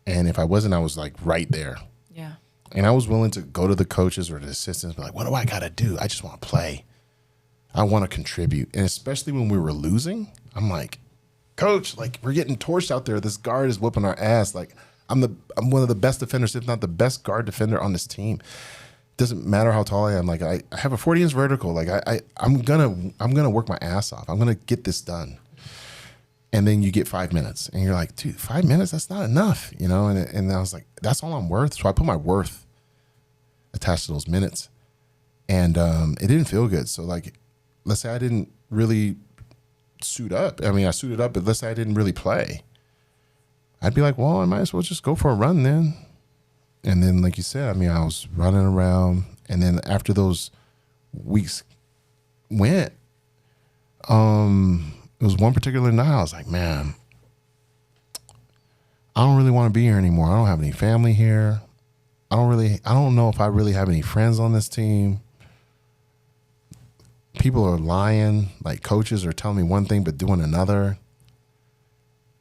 And if I wasn't, I was like right there. Yeah. And I was willing to go to the coaches or the assistants, be like, what do I got to do? I just want to play. I want to contribute. And especially when we were losing, I'm like, coach, like we're getting torched out there. This guard is whooping our ass. Like I'm one of the best defenders, if not the best guard defender on this team. Doesn't matter how tall I am. Like I have a 40-inch vertical. Like I'm gonna work my ass off. I'm gonna get this done. And then you get 5 minutes, and you're like, dude, 5 minutes? That's not enough, you know. And I was like, that's all I'm worth. So I put my worth attached to those minutes, and it didn't feel good. So like, let's say I didn't really suit up. I mean, I suited up, but let's say I didn't really play. I'd be like, well, I might as well just go for a run then. And then, like you said, I mean, I was running around. And then after those weeks went, it was one particular night. I was like, man, I don't really want to be here anymore. I don't have any family here. I don't know if I really have any friends on this team. People are lying. Like coaches are telling me one thing, but doing another.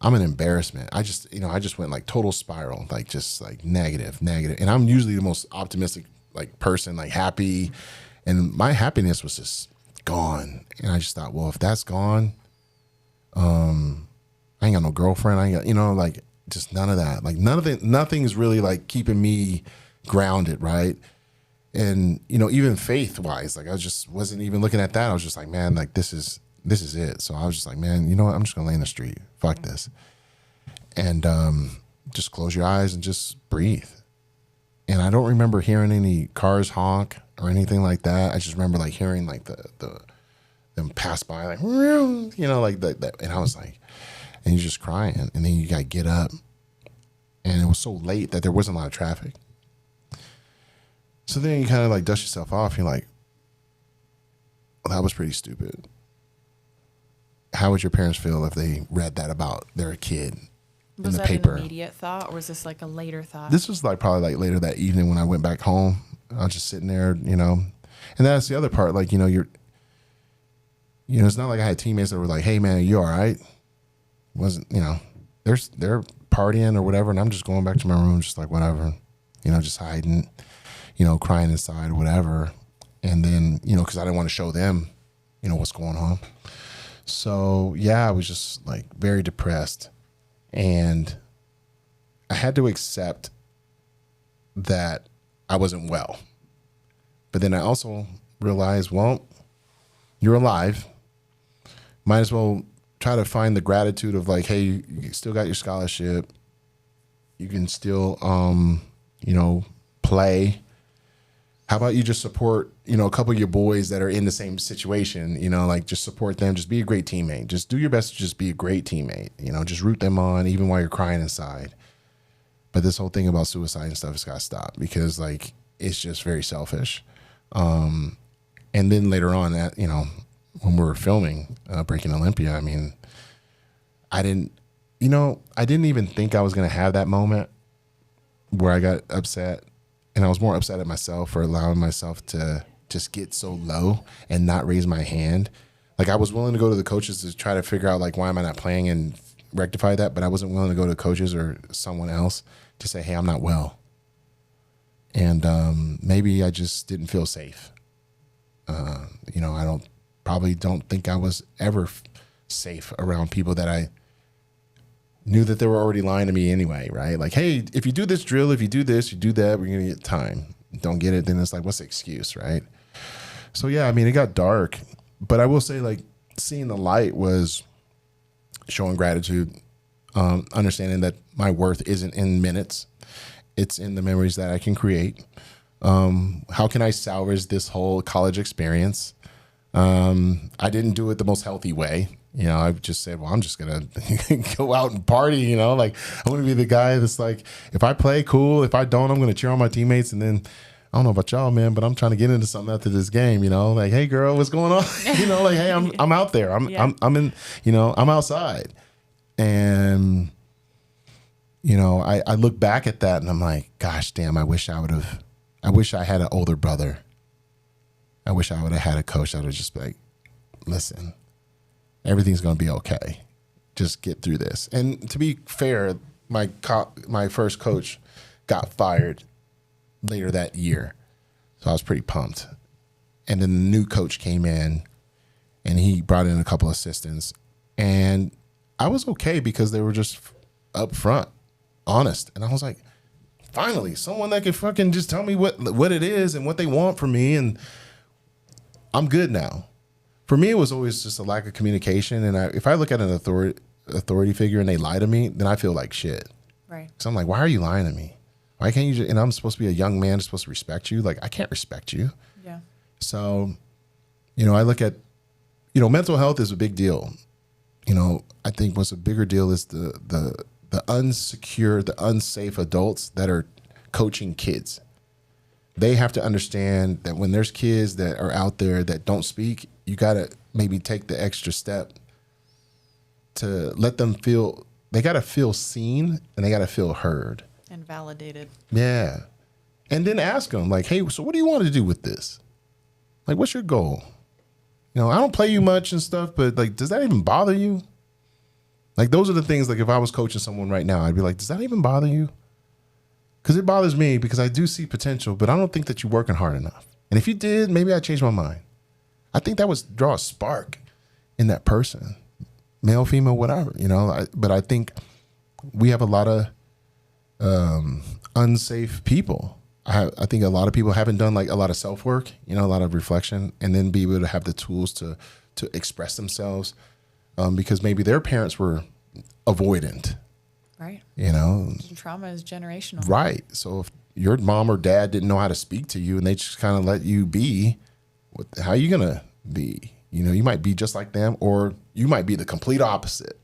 I'm an embarrassment. I just went like total spiral, like just like negative. And I'm usually the most optimistic like person, like happy. And my happiness was just gone. And I just thought, well, if that's gone, I ain't got no girlfriend. I ain't got, you know, like just none of that. Like nothing's really like keeping me grounded, right? And, you know, even faith wise, like I wasn't even looking at that. I was just like, man, like this is it. So I was just like, man, you know what? I'm just gonna lay in the street. Fuck this. And just close your eyes and just breathe. And I don't remember hearing any cars honk or anything like that. I just remember like hearing like them pass by, like, you know, like that. And I was like, and you're just crying. And then you got to get up. And it was so late that there wasn't a lot of traffic. So then you kind of like dust yourself off. You're like, well, that was pretty stupid. How would your parents feel if they read that about their kid in the paper? Was that an immediate thought, or was this like a later thought? This was like probably like later that evening when I went back home. I was just sitting there, you know. And that's the other part. Like, you know, it's not like I had teammates that were like, hey, man, you all right? Wasn't, you know, they're partying or whatever, and I'm just going back to my room just like whatever, you know, just hiding, you know, crying inside or whatever. And then, you know, because I didn't want to show them, you know, what's going on. So, yeah, I was just like very depressed. And I had to accept that I wasn't well. But then I also realized, well, you're alive. Might as well try to find the gratitude of like, hey, you still got your scholarship. You can still, you know, play. How about you just support, you know, a couple of your boys that are in the same situation, you know, like just support them. Just be a great teammate. Just do your best to just be a great teammate, you know, just root them on even while you're crying inside. But this whole thing about suicide and stuff has got to stop because like, it's just very selfish. And then later on that, you know, when we were filming Breaking Olympia, I mean, I didn't even think I was going to have that moment where I got upset. And I was more upset at myself for allowing myself to just get so low and not raise my hand. Like I was willing to go to the coaches to try to figure out like, why am I not playing and rectify that? But I wasn't willing to go to coaches or someone else to say, hey, I'm not well. And maybe I just didn't feel safe. You know, I probably don't think I was ever safe around people that I knew that they were already lying to me anyway, right? Like, hey, if you do this drill, if you do this, you do that, we're going to get time. Don't get it, then it's like, what's the excuse, right? So, yeah, I mean, it got dark. But I will say, like, seeing the light was showing gratitude, understanding that my worth isn't in minutes. It's in the memories that I can create. How can I salvage this whole college experience? I didn't do it the most healthy way. You know, I just said, well, I'm just going to go out and party, you know, like I'm going to be the guy that's like, if I play, cool. If I don't, I'm going to cheer on my teammates. And then I don't know about y'all, man, but I'm trying to get into something after this game, you know, like, hey girl, what's going on? You know, like, hey, I'm out there. I'm in, you know, I'm outside. And, you know, I look back at that and I'm like, gosh, damn, I wish I had an older brother. I wish I would have had a coach that would just be like, listen, everything's going to be okay. Just get through this. And to be fair, my first coach got fired later that year. So I was pretty pumped. And then the new coach came in and he brought in a couple assistants. And I was okay because they were just up front, honest. And I was like, finally, someone that can fucking just tell me what it is and what they want from me. And I'm good now. For me, it was always just a lack of communication. And if I look at an authority figure and they lie to me, then I feel like shit. Right. So I'm like, why are you lying to me? Why can't you just, and I'm supposed to be a young man, supposed to respect you. Like, I can't respect you. Yeah. So, you know, I look at, you know, mental health is a big deal. You know, I think what's a bigger deal is the unsecure, the unsafe adults that are coaching kids. They have to understand that when there's kids that are out there that don't speak, you got to maybe take the extra step to let them feel, they got to feel seen and they got to feel heard. And validated. Yeah. And then ask them like, hey, so what do you want to do with this? Like, what's your goal? You know, I don't play you much and stuff, but like, does that even bother you? Like, those are the things, like if I was coaching someone right now, I'd be like, does that even bother you? Because it bothers me because I do see potential, but I don't think that you're working hard enough. And if you did, maybe I'd change my mind. I think that would draw a spark in that person, male, female, whatever, you know. But I think we have a lot of unsafe people I think a lot of people haven't done like a lot of self work, you know, a lot of reflection, and then be able to have the tools to express themselves, because maybe their parents were avoidant. Right. You know, trauma is generational. Right. So if your mom or dad didn't know how to speak to you and they just kind of let you be, how are you going to be? You know, you might be just like them, or you might be the complete opposite.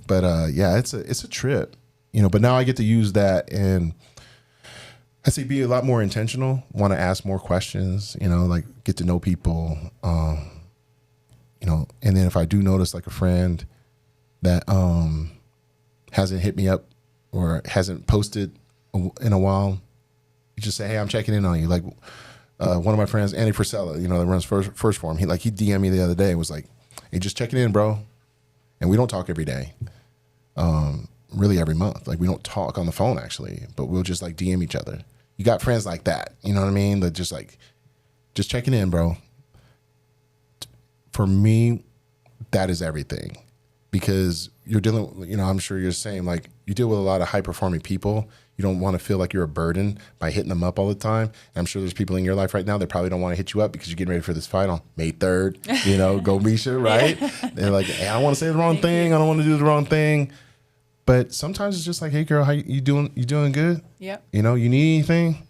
But yeah, it's a trip, you know, but now I get to use that and I say be a lot more intentional, want to ask more questions, you know, like get to know people, you know, and then if I do notice like a friend that hasn't hit me up or hasn't posted in a while, you just say, hey, I'm checking in on you. Like one of my friends, Andy Frisella, you know, that runs First Form, he DM'd me the other day and was like, hey, just checking in, bro. And we don't talk every day, really every month. Like we don't talk on the phone actually, but we'll just like DM each other. You got friends like that, you know what I mean? That just checking in, bro. For me, that is everything, because you're dealing, you know, I'm sure you're the same. Like you deal with a lot of high performing people. You don't want to feel like you're a burden by hitting them up all the time. And I'm sure there's people in your life right now that probably don't want to hit you up because you're getting ready for this fight on May 3rd. You know, go Miesha, right? They're like, hey, I don't want to say the wrong thing. I don't want to do the wrong thing. But sometimes it's just like, hey, girl, how you doing? You doing good? Yep. You know, you need anything?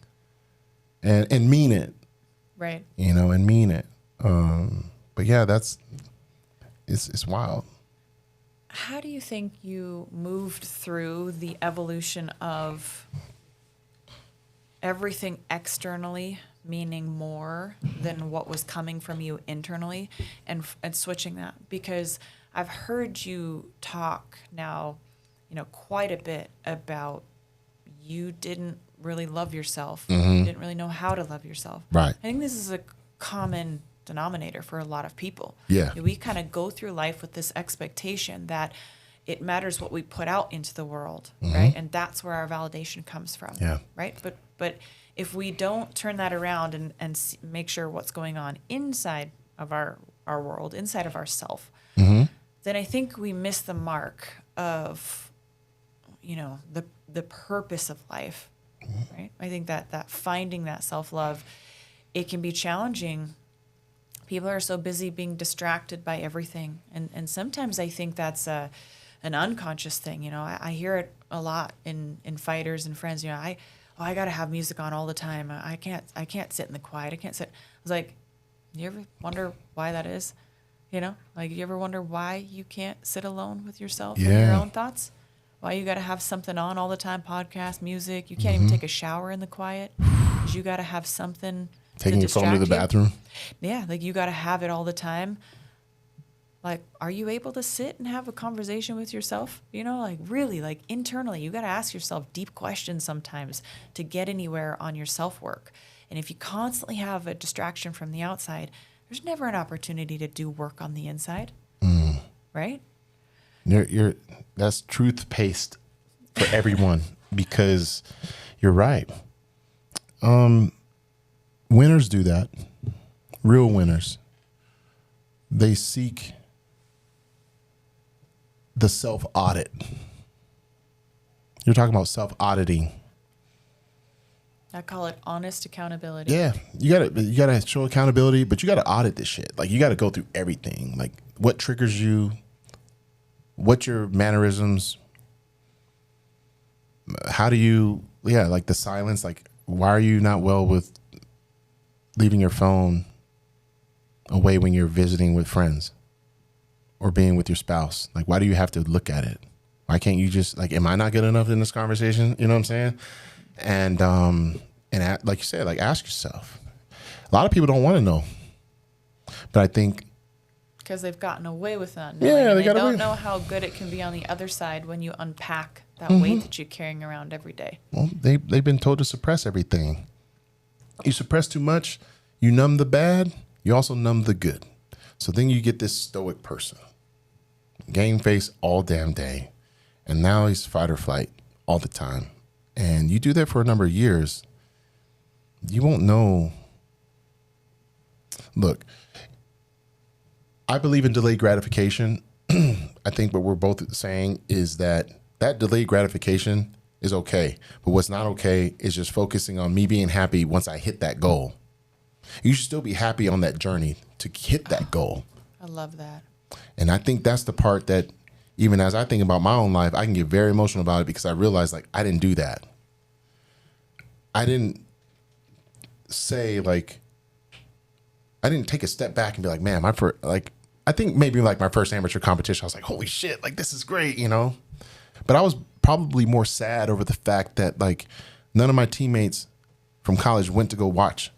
And mean it. Right. You know, and mean it. But yeah, it's wild. How do you think you moved through the evolution of everything externally, meaning more than what was coming from you internally, and switching that? Because I've heard you talk now, you know, quite a bit about you didn't really love yourself. Mm-hmm. You didn't really know how to love yourself. Right. I think this is a common denominator for a lot of people. Yeah. We kind of go through life with this expectation that it matters what we put out into the world, mm-hmm. right? And that's where our validation comes from, yeah. right? But if we don't turn that around and make sure what's going on inside of our world, inside of ourself, mm-hmm. then I think we miss the mark of, you know, the purpose of life, mm-hmm. right? I think that finding that self-love, it can be challenging. People are so busy being distracted by everything. And sometimes I think that's an unconscious thing. You know, I hear it a lot in fighters and friends. You know, I got to have music on all the time. I can't sit in the quiet. I can't sit. I was like, you ever wonder why that is? You know, like you ever wonder why you can't sit alone with yourself and your own thoughts? Why you got to have something on all the time, podcast, music. You can't mm-hmm. even take a shower in the quiet because you got to have something. Taking your phone to the bathroom. Yeah, like you got to have it all the time. Like, are you able to sit and have a conversation with yourself? You know, like really, like internally, you got to ask yourself deep questions sometimes to get anywhere on your self-work. And if you constantly have a distraction from the outside, there's never an opportunity to do work on the inside, right? That's truth paste for everyone because you're right. Winners do that. Real winners. They seek the self-audit. You're talking about self-auditing. I call it honest accountability. Yeah, you gotta show accountability, but you gotta audit this shit. Like you gotta go through everything. Like what triggers you, what's your mannerisms, how do you, like the silence. Like why are you not well with leaving your phone away when you're visiting with friends or being with your spouse? Like, why do you have to look at it? Why can't you just am I not good enough in this conversation? You know what I'm saying? And like you said, like ask yourself. A lot of people don't want to know, but I think because they've gotten away with that. Yeah, they don't know how good it can be on the other side when you unpack that mm-hmm. weight that you're carrying around every day. Well, they've been told to suppress everything. You suppress too much, you numb the bad, you also numb the good. So then you get this stoic person, game face all damn day, and now he's fight or flight all the time. And you do that for a number of years, you won't know. Look, I believe in delayed gratification. I think what we're both saying is that delayed gratification is okay. But what's not okay is just focusing on me being happy once I hit that goal. You should still be happy on that journey to hit that goal. I love that. And I think that's the part that even as I think about my own life, I can get very emotional about it because I realize like I didn't do that. I didn't say like, I didn't take a step back and be like, man, I think maybe like my first amateur competition, I was like, holy shit, like this is great, you know? But I was probably more sad over the fact that like none of my teammates from college went to go watch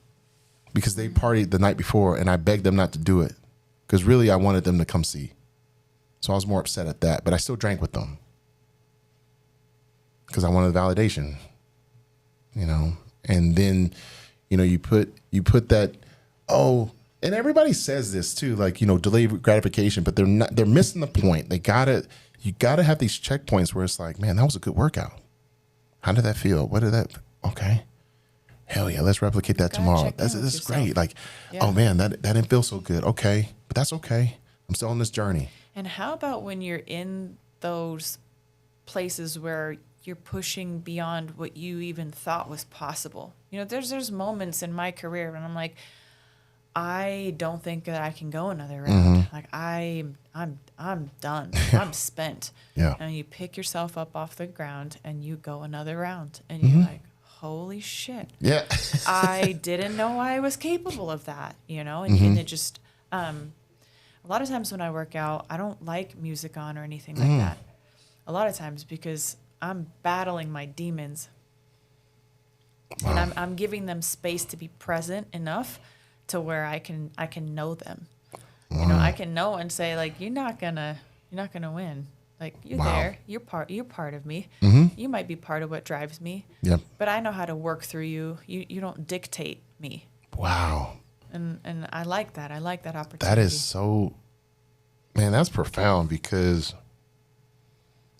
because they partied the night before and I begged them not to do it because really I wanted them to come see. So I was more upset at that, but I still drank with them because I wanted validation, you know? And then, you know, you put that, oh, and everybody says this too, like, you know, delayed gratification, but they're missing the point. You gotta have these checkpoints where it's like, man, that was a good workout. How did that feel? Okay. Hell yeah, let's replicate that tomorrow. This is great. Like, oh man, that didn't feel so good. Okay, but that's okay. I'm still on this journey. And how about when you're in those places where you're pushing beyond what you even thought was possible? You know, there's moments in my career when I'm like, I don't think that I can go another round. Mm-hmm. Like I'm done. I'm spent. Yeah. And you pick yourself up off the ground and you go another round and you're like, holy shit. Yeah. I didn't know I was capable of that, you know? And it just, a lot of times when I work out, I don't like music on or anything like that. A lot of times because I'm battling my demons. Wow. And I'm giving them space to be present enough to where I can know them. You know, I can know and say like, you're not gonna win. Like you're there, you're part of me. You might be part of what drives me. Yep. But I know how to work through you. You don't dictate me. Wow. And I like that. I like that opportunity. That is so, man, that's profound because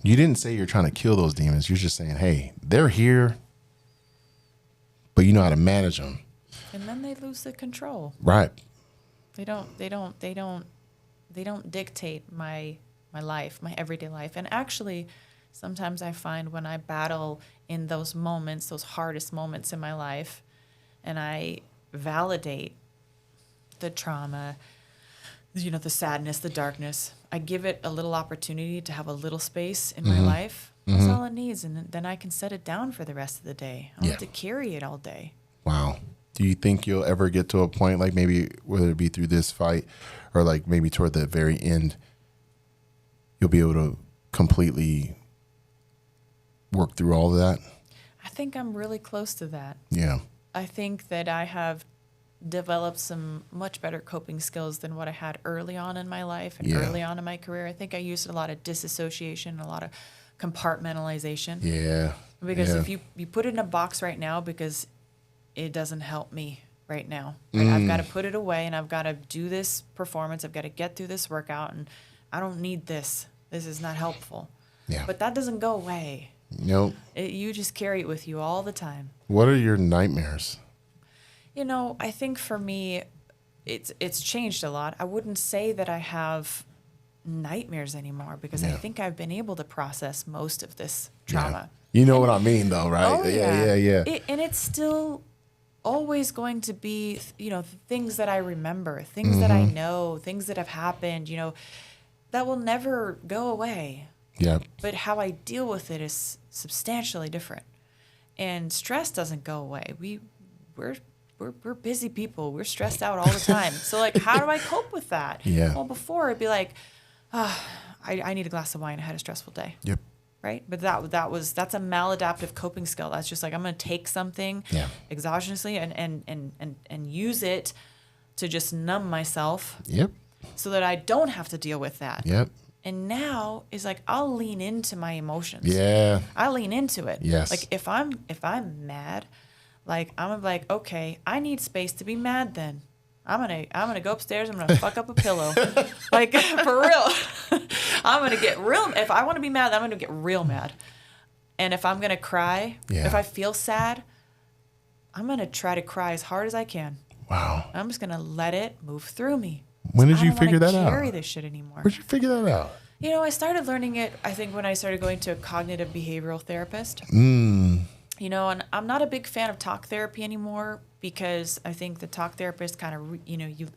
you didn't say you're trying to kill those demons. You're just saying, hey, they're here, but you know how to manage them. And then they lose the control. Right. They don't dictate my life, my everyday life. And actually, sometimes I find when I battle in those moments, those hardest moments in my life, and I validate the trauma, you know, the sadness, the darkness, I give it a little opportunity to have a little space in my life. That's all it needs. And then I can set it down for the rest of the day. I don't have to carry it all day. Wow. Do you think you'll ever get to a point, like maybe whether it be through this fight or like maybe toward the very end, you'll be able to completely work through all of that? I think I'm really close to that. Yeah. I think that I have developed some much better coping skills than what I had early on in my life and early on in my career. I think I used a lot of disassociation, a lot of compartmentalization. Yeah. Because if you put it in a box right now, because it doesn't help me right now. Right? I've got to put it away and I've got to do this performance. I've got to get through this workout and I don't need this. This is not helpful. Yeah. But that doesn't go away. Nope. You just carry it with you all the time. What are your nightmares? You know, I think for me, it's changed a lot. I wouldn't say that I have nightmares anymore because I think I've been able to process most of this trauma. Yeah. You know what I mean, though, right? Oh, yeah. And it's still always going to be, you know, things that I remember, things that I know, things that have happened, you know, that will never go away. Yeah. But how I deal with it is substantially different. And stress doesn't go away. We're busy people. We're stressed out all the time. So like, how do I cope with that? Yeah. Well, before it'd be like, I need a glass of wine. I had a stressful day. Yep. Right? But that's a maladaptive coping skill. That's just like, I'm going to take something exogenously and use it to just numb myself. Yep. So that I don't have to deal with that. Yep. And now is like, I'll lean into my emotions. Yeah. I lean into it. Yes. Like if I'm mad, like I'm like, okay, I need space to be mad then. I'm gonna go upstairs, I'm gonna fuck up a pillow. Like for real. I'm gonna get real. If I wanna be mad, I'm gonna get real mad. And if I'm gonna cry, if I feel sad, I'm gonna try to cry as hard as I can. Wow. I'm just gonna let it move through me. When did you figure that out? I don't carry this shit anymore. Where'd you figure that out? I started learning it, I think, when I started going to a cognitive behavioral therapist. And I'm not a big fan of talk therapy anymore because I think the talk therapist kind of,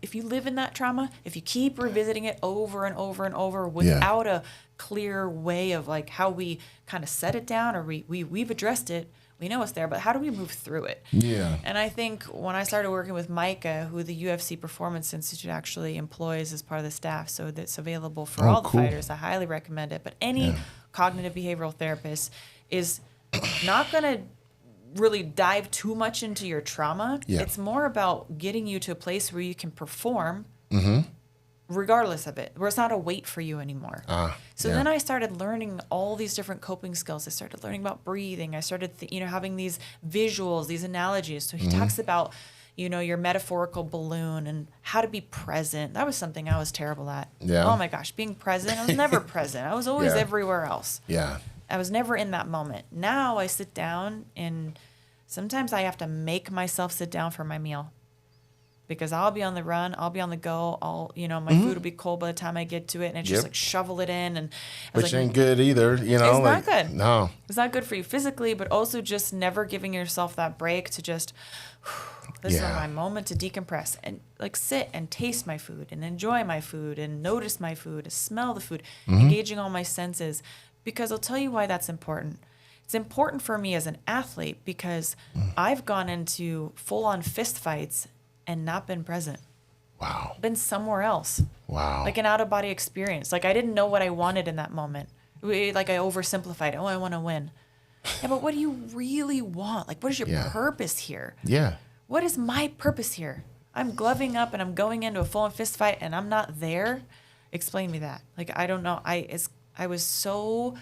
if you live in that trauma, if you keep revisiting it over and over and over without a clear way of like how we kind of set it down, or we've addressed it, we know it's there, but how do we move through it? Yeah. And I think when I started working with Miesha, who the UFC Performance Institute actually employs as part of the staff, so that's available for all the fighters, I highly recommend it. But any cognitive behavioral therapist is not going to really dive too much into your trauma. Yeah. It's more about getting you to a place where you can perform regardless of it, where it's not a weight for you anymore. Then I started learning all these different coping skills. I started learning about breathing. I started, having these visuals, these analogies. So he talks about, your metaphorical balloon and how to be present. That was something I was terrible at. Yeah. Oh my gosh, being present. I was never present. I was always everywhere else. Yeah. I was never in that moment. Now I sit down, and sometimes I have to make myself sit down for my meal because I'll be on the run, I'll be on the go, my food will be cold by the time I get to it, and it's just like shovel it in, and which ain't good either, It's not good. No. It's not good for you physically, but also just never giving yourself that break to just this is my moment to decompress and like sit and taste my food and enjoy my food and notice my food, and smell the food, engaging all my senses. Because I'll tell you why that's important. It's important for me as an athlete because I've gone into full-on fist fights and not been present. Wow. Been somewhere else. Wow. Like an out-of-body experience. Like I didn't know what I wanted in that moment. Like I oversimplified. Oh, I want to win. Yeah, but what do you really want? Like what is your purpose here? Yeah. What is my purpose here? I'm gloving up and I'm going into a full-on fist fight and I'm not there. Explain me that. Like I don't know. I was so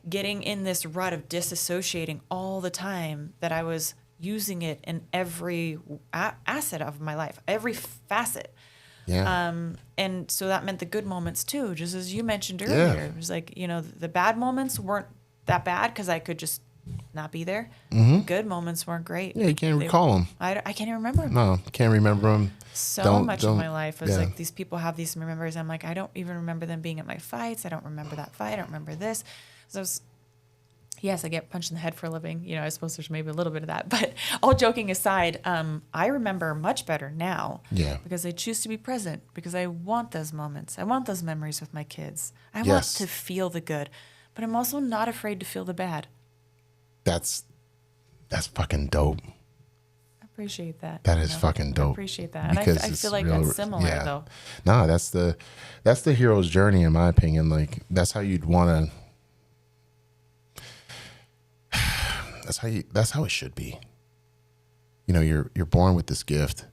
getting in this rut of disassociating all the time that I was using it in every asset of my life, every facet. Yeah. And so that meant the good moments too, just as you mentioned earlier. Yeah. It was like, the bad moments weren't that bad because I could just not be there. Good moments weren't great. Yeah, you can't recall them. I can't even remember them. No, can't remember them. So much of my life was like these people have these memories. I'm like, I don't even remember them being at my fights. I don't remember that fight. I don't remember this. So yes, I get punched in the head for a living. I suppose there's maybe a little bit of that. But all joking aside, I remember much better now. Yeah. Because I choose to be present. Because I want those moments. I want those memories with my kids. I want to feel the good. But I'm also not afraid to feel the bad. That's fucking dope. I appreciate that. That is fucking dope. I appreciate that. And I feel like that's similar though. No, that's the hero's journey in my opinion. Like that's how you'd want to that's how it should be. You're born with this gift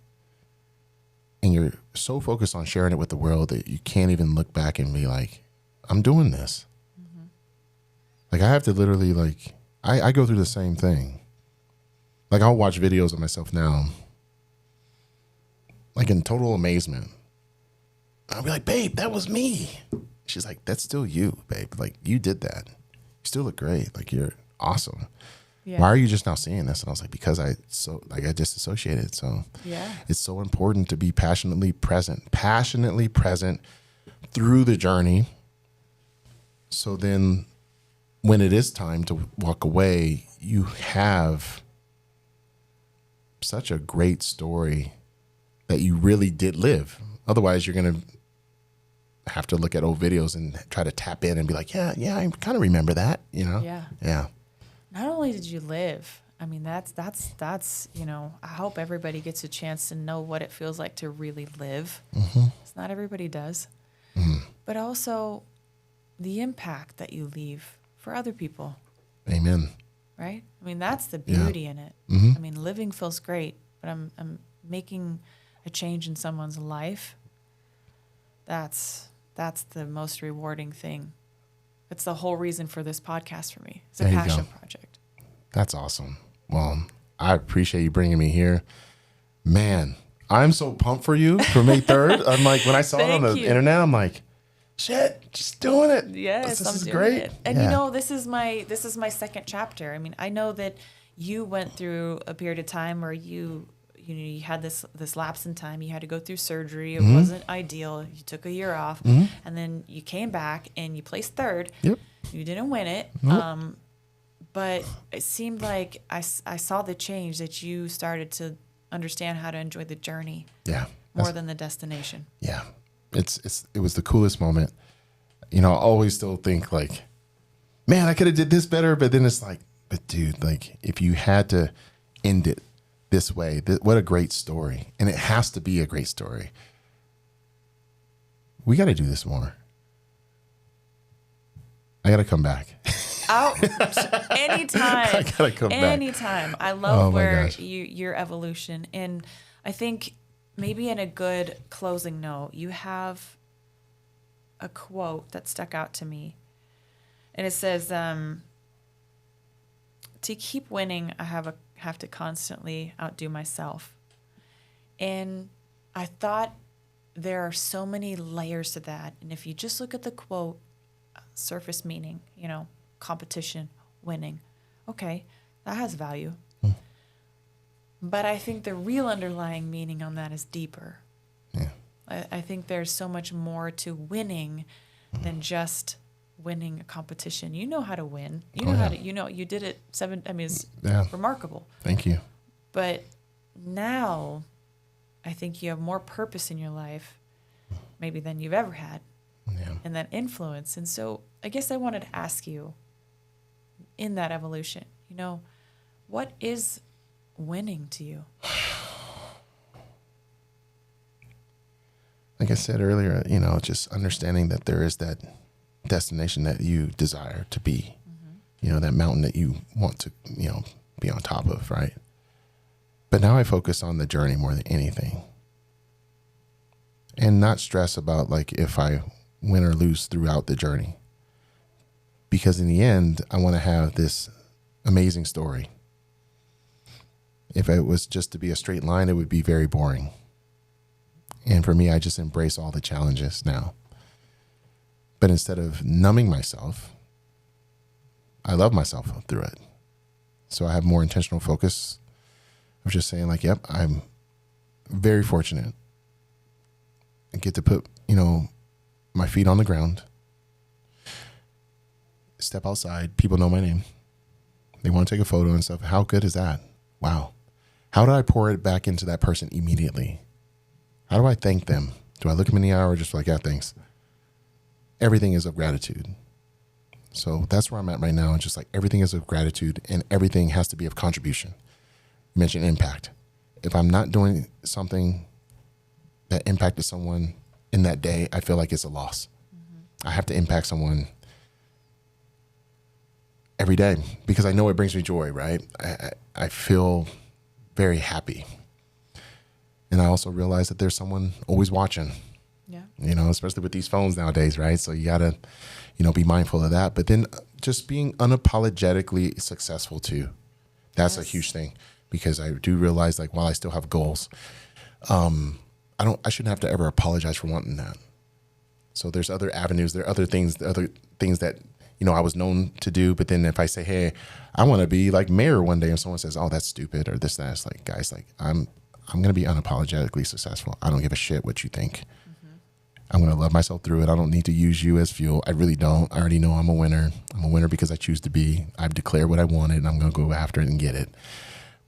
and you're so focused on sharing it with the world that you can't even look back and be like, I'm doing this. Like I have to literally like I go through the same thing. Like I'll watch videos of myself now, like in total amazement. I'll be like, babe, that was me. She's like, that's still you, babe. Like you did that. You still look great. Like you're awesome. Yeah. Why are you just now seeing this? And I was like, because I disassociated. So it's so important to be passionately present through the journey. So then when it is time to walk away, you have such a great story that you really did live. Otherwise, you're going to have to look at old videos and try to tap in and be like, yeah, I kind of remember that, Yeah. Not only did you live, I mean, that's, I hope everybody gets a chance to know what it feels like to really live. It's not everybody does. But also the impact that you leave for other people. Amen. Right? I mean, that's the beauty in it. I mean, living feels great, but I'm making a change in someone's life. That's the most rewarding thing. It's the whole reason for this podcast for me. It's a passion project. That's awesome. Well, I appreciate you bringing me here. Man, I'm so pumped for you for May 3rd. I'm like, when I saw it on the internet, I'm like, shit, just doing it. Yes, this is great. And this is my second chapter. I mean, I know that you went through a period of time where you you had this lapse in time. You had to go through surgery. It wasn't ideal. You took a year off, and then you came back and you placed third. Yep. You didn't win it. Nope. But it seemed like I saw the change, that you started to understand how to enjoy the journey. Yeah. More than the destination. Yeah. It was the coolest moment. You know, I always still think like, man, I could have did this better. But then it's like, but dude, like if you had to end it this way, what a great story. And it has to be a great story. We got to do this more. I got to come back. Anytime. I got to come back. Anytime. I love your evolution. And I think maybe in a good closing note, you have a quote that stuck out to me. And it says, to keep winning, I have to constantly outdo myself. And I thought there are so many layers to that. And if you just look at the quote, surface meaning, you know, competition, winning, okay, that has value. But I think the real underlying meaning on that is deeper. Yeah. I think there's so much more to winning than just winning a competition. You know how to win. You know how to, you did it it's remarkable. Thank you. But now I think you have more purpose in your life maybe than you've ever had. Yeah. And that influence. And so I guess I wanted to ask you, in that evolution, you know, what is winning to you? Like I said earlier, you know, just understanding that there is that destination that you desire to be, you know, that mountain that you want to, you know, be on top of, right? But now I focus on the journey more than anything, and not stress about like if I win or lose throughout the journey, because in the end, I want to have this amazing story. If it was just to be a straight line, it would be very boring. And for me, I just embrace all the challenges now. But instead of numbing myself, I love myself through it. So I have more intentional focus of just saying like, yep, I'm very fortunate. I get to put, you know, my feet on the ground, step outside. People know my name. They want to take a photo and stuff. How good is that? Wow. How do I pour it back into that person immediately? How do I thank them? Do I look them in the eye or just like, yeah, thanks? Everything is of gratitude. So that's where I'm at right now. It's just like everything is of gratitude and everything has to be of contribution. You mentioned impact. If I'm not doing something that impacted someone in that day, I feel like it's a loss. I have to impact someone every day because I know it brings me joy, right? I feel very happy. And I also realize that there's someone always watching. Yeah. You know, especially with these phones nowadays, right? So you got to, you know, be mindful of that. But then just being unapologetically successful too. That's a huge thing because I do realize like while I still have goals, I shouldn't have to ever apologize for wanting that. So there's other avenues, there are other things that, you know, I was known to do. But then if I say, hey, I want to be like mayor one day and someone says, oh, that's stupid or this, that, it's like, guys, like I'm going to be unapologetically successful. I don't give a shit what you think. I'm going to love myself through it. I don't need to use you as fuel. I really don't. I already know I'm a winner. I'm a winner because I choose to be. I've declared what I wanted and I'm going to go after it and get it.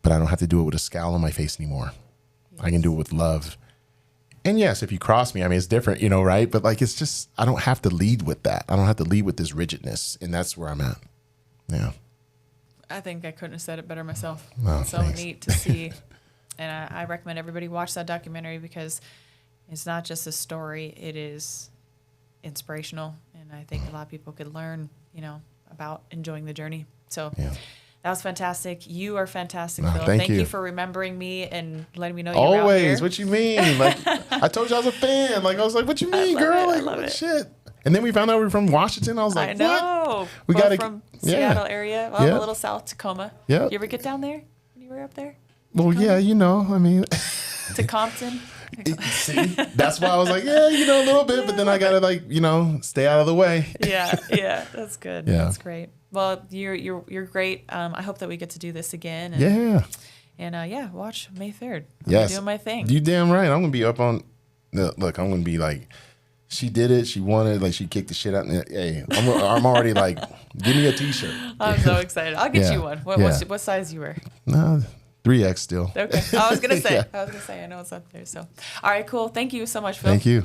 But I don't have to do it with a scowl on my face anymore. Yes. I can do it with love. And yes, if you cross me, I mean, it's different, you know, right? But like, it's just, I don't have to lead with that. I don't have to lead with this rigidness. And that's where I'm at. Yeah. I think I couldn't have said it better myself. Oh, it's so thanks. neat to see. And I recommend everybody watch that documentary because it's not just a story, it is inspirational. And I think a lot of people could learn, you know, about enjoying the journey. So that was fantastic. You are fantastic, Phil. Thank you for remembering me and letting me know you're out Always. here. What you mean? Like, I told you I was a fan. Like, I was like, what you mean, girl? Like, I love it. Shit. And then we found out we were from Washington. I was like, I know. What? We got to from Seattle area. Well, a little south Tacoma. Yeah. You ever get down there when you were up there? Well, yeah, you know, I mean. To Compton? See, that's why I was like, yeah, you know, a little bit, but then I gotta like, you know, stay out of the way. Yeah, that's good. Yeah. That's great. Well, you're great. I hope that we get to do this again. And yeah, watch May 3rd. Yes. I'm doing my thing. You damn right. I'm gonna be up on. Look, I'm gonna be like, she did it. She won it. Like she kicked the shit out. Hey, I'm already like, give me a T-shirt. I'm so excited. I'll get you one. What size you wear? Nah, 3X still. Okay. I was gonna say. Yeah. I know it's up there. So, all right, cool. Thank you so much, Phil. Thank you.